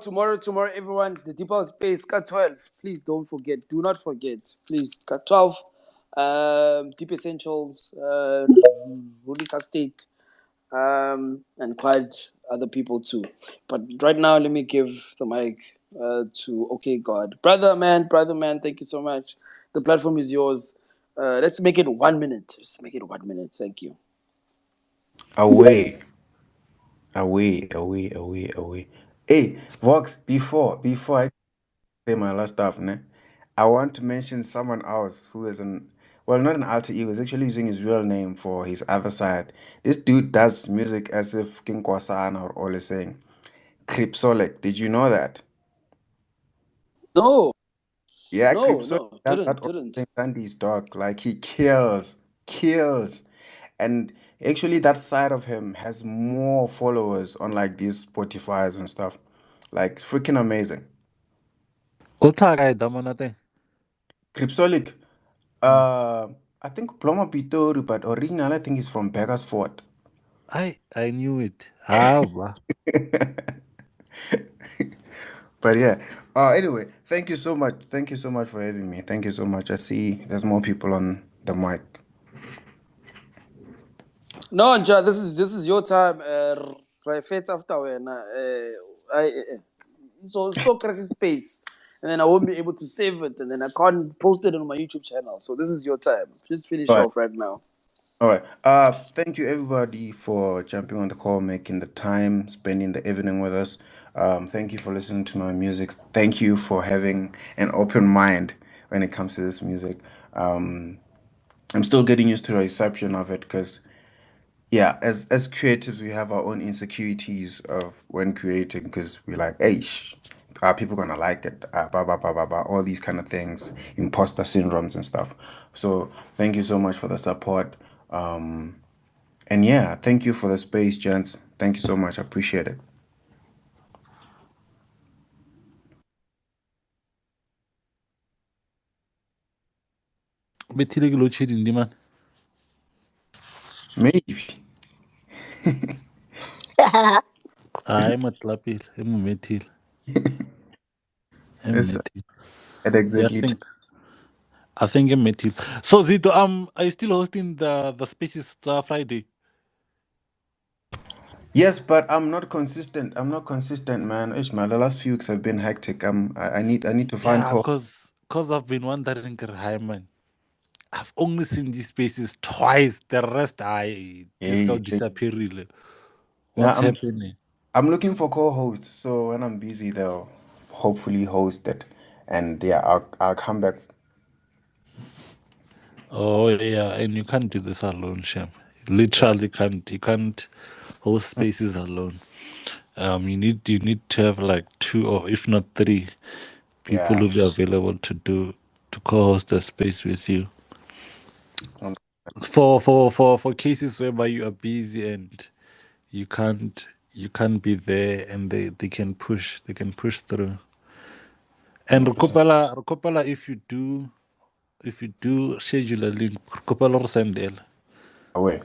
everyone. The Deep House Space, cut 12. Please don't forget. Do not forget. Please, cut 12. Deep Essentials, Rudy Castic, and quite other people too. But right now, let me give the mic to OK God. Brother man, thank you so much. The platform is yours. Let's make it 1 minute. Just make it 1 minute. Thank you. Away. Hey, Vox, before I say my last stuff, ne, I want to mention someone else who is not an alter ego, he's actually using his real name for his other side. This dude does music as if King Kwasana or all is saying. Cripsolic, did you know that? No, Yeah, Cripsolic no, does that on didn't. Sandy's dog. Like he kills. And actually that side of him has more followers on like these Spotify's and stuff. Like freaking amazing. Uthaka idamana thing. Cripsolic, I think Ploma Pitori, but original I think is from Bakersford. I knew it. Wow. But yeah. Anyway, thank you so much. Thank you so much for having me. Thank you so much. I see there's more people on the mic. No, Nja, this is your time. Right after when so cracky space, and then I won't be able to save it, and then I can't post it on my YouTube channel. So this is your time. Just finish All right. off right now. All right. Thank you everybody for jumping on the call, making the time, spending the evening with us. Thank you for listening to my music. Thank you for having an open mind when it comes to this music. I'm still getting used to the reception of it because, yeah, as creatives, we have our own insecurities of when creating because we're like, hey, are people gonna like it? Blah, blah, blah, blah, blah, all these kind of things, imposter syndromes and stuff. So thank you so much for the support. And yeah, thank you for the space, gents. Thank you so much. I appreciate it. Bethile ke load shedding di man. Maybe. Ema tlapile, ema methile. It's at Yeah, exactly. I think I'm methile. So Zito, are you still hosting the Spaces Friday? Yes, but I'm not consistent. I'm not consistent, man. Ishmael, the last few weeks have been hectic. I need to find Yeah, call. cause I've been wondering, hi man. I've only seen these spaces twice. The rest I just Hey, got disappearing. now What's happening? I'm looking for co-hosts. So when I'm busy, they'll hopefully host it, and yeah, I'll come back. Oh yeah, and you can't do this alone, Shem. Literally can't. You can't host spaces alone. You need to have like two or if not three people Yeah. who be available to co-host the space with you. Um, For cases whereby you are busy and you can't be there and they can push through. And 100%. Rukopala, if you do schedule a link, Rukopala or send it. Away.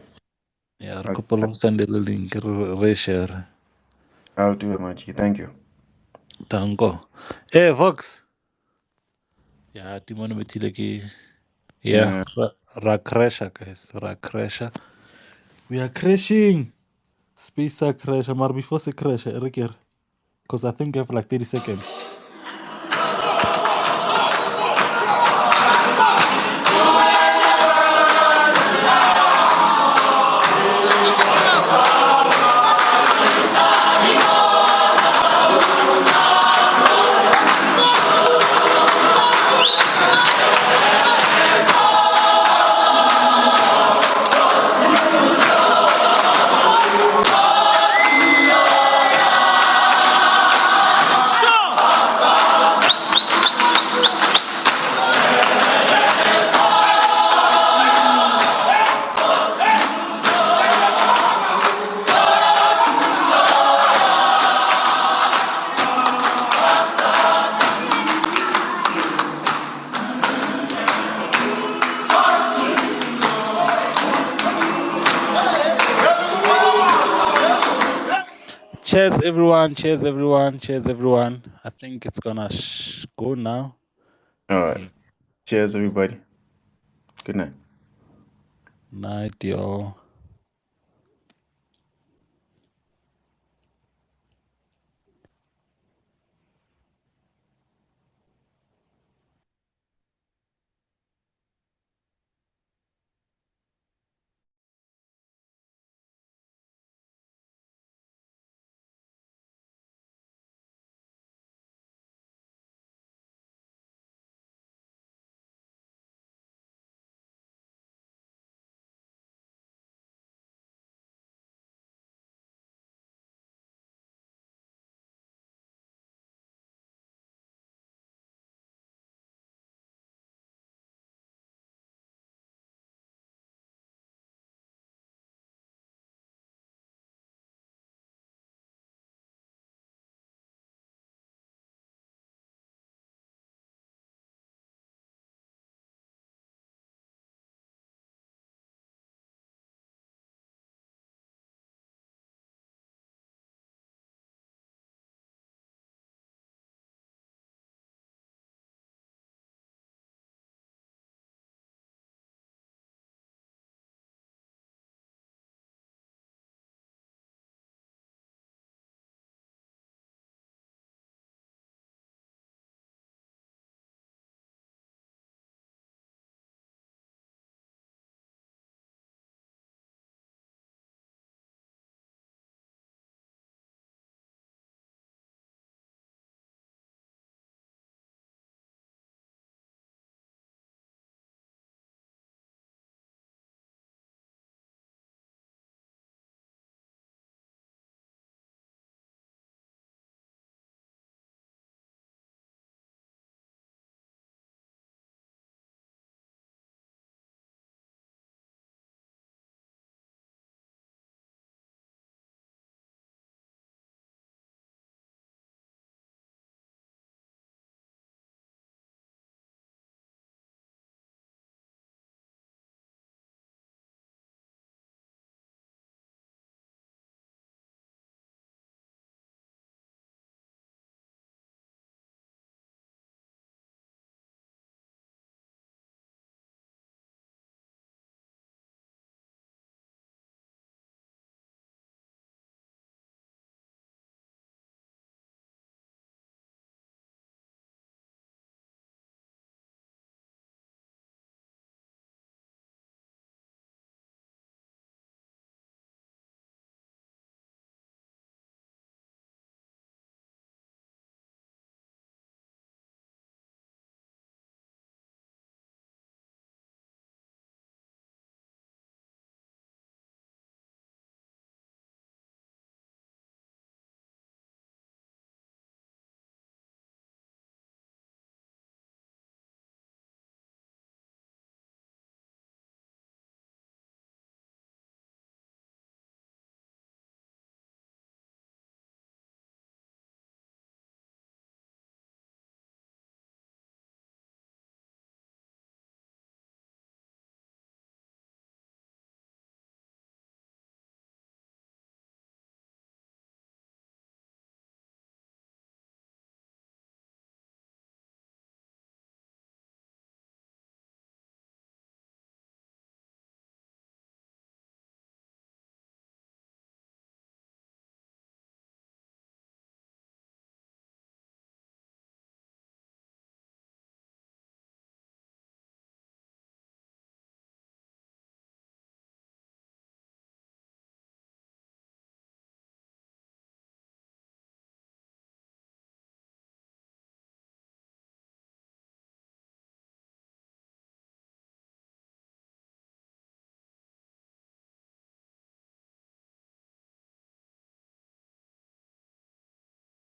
Yeah, I'll, Rukopala or send a link, reshare. I'll do it, Machi. Thank you. Tango. Hey Vox. Yeah, Timon Metileki. Yeah, Yeah. Rakresha, guys. Rakresha. We are crashing. Space are crash. Maar before se crash, Ricker. Because I think we have like 30 seconds. Cheers, everyone. Cheers, everyone. Cheers, everyone. I think it's gonna go now. All right. Cheers, everybody. Good night. Night, y'all.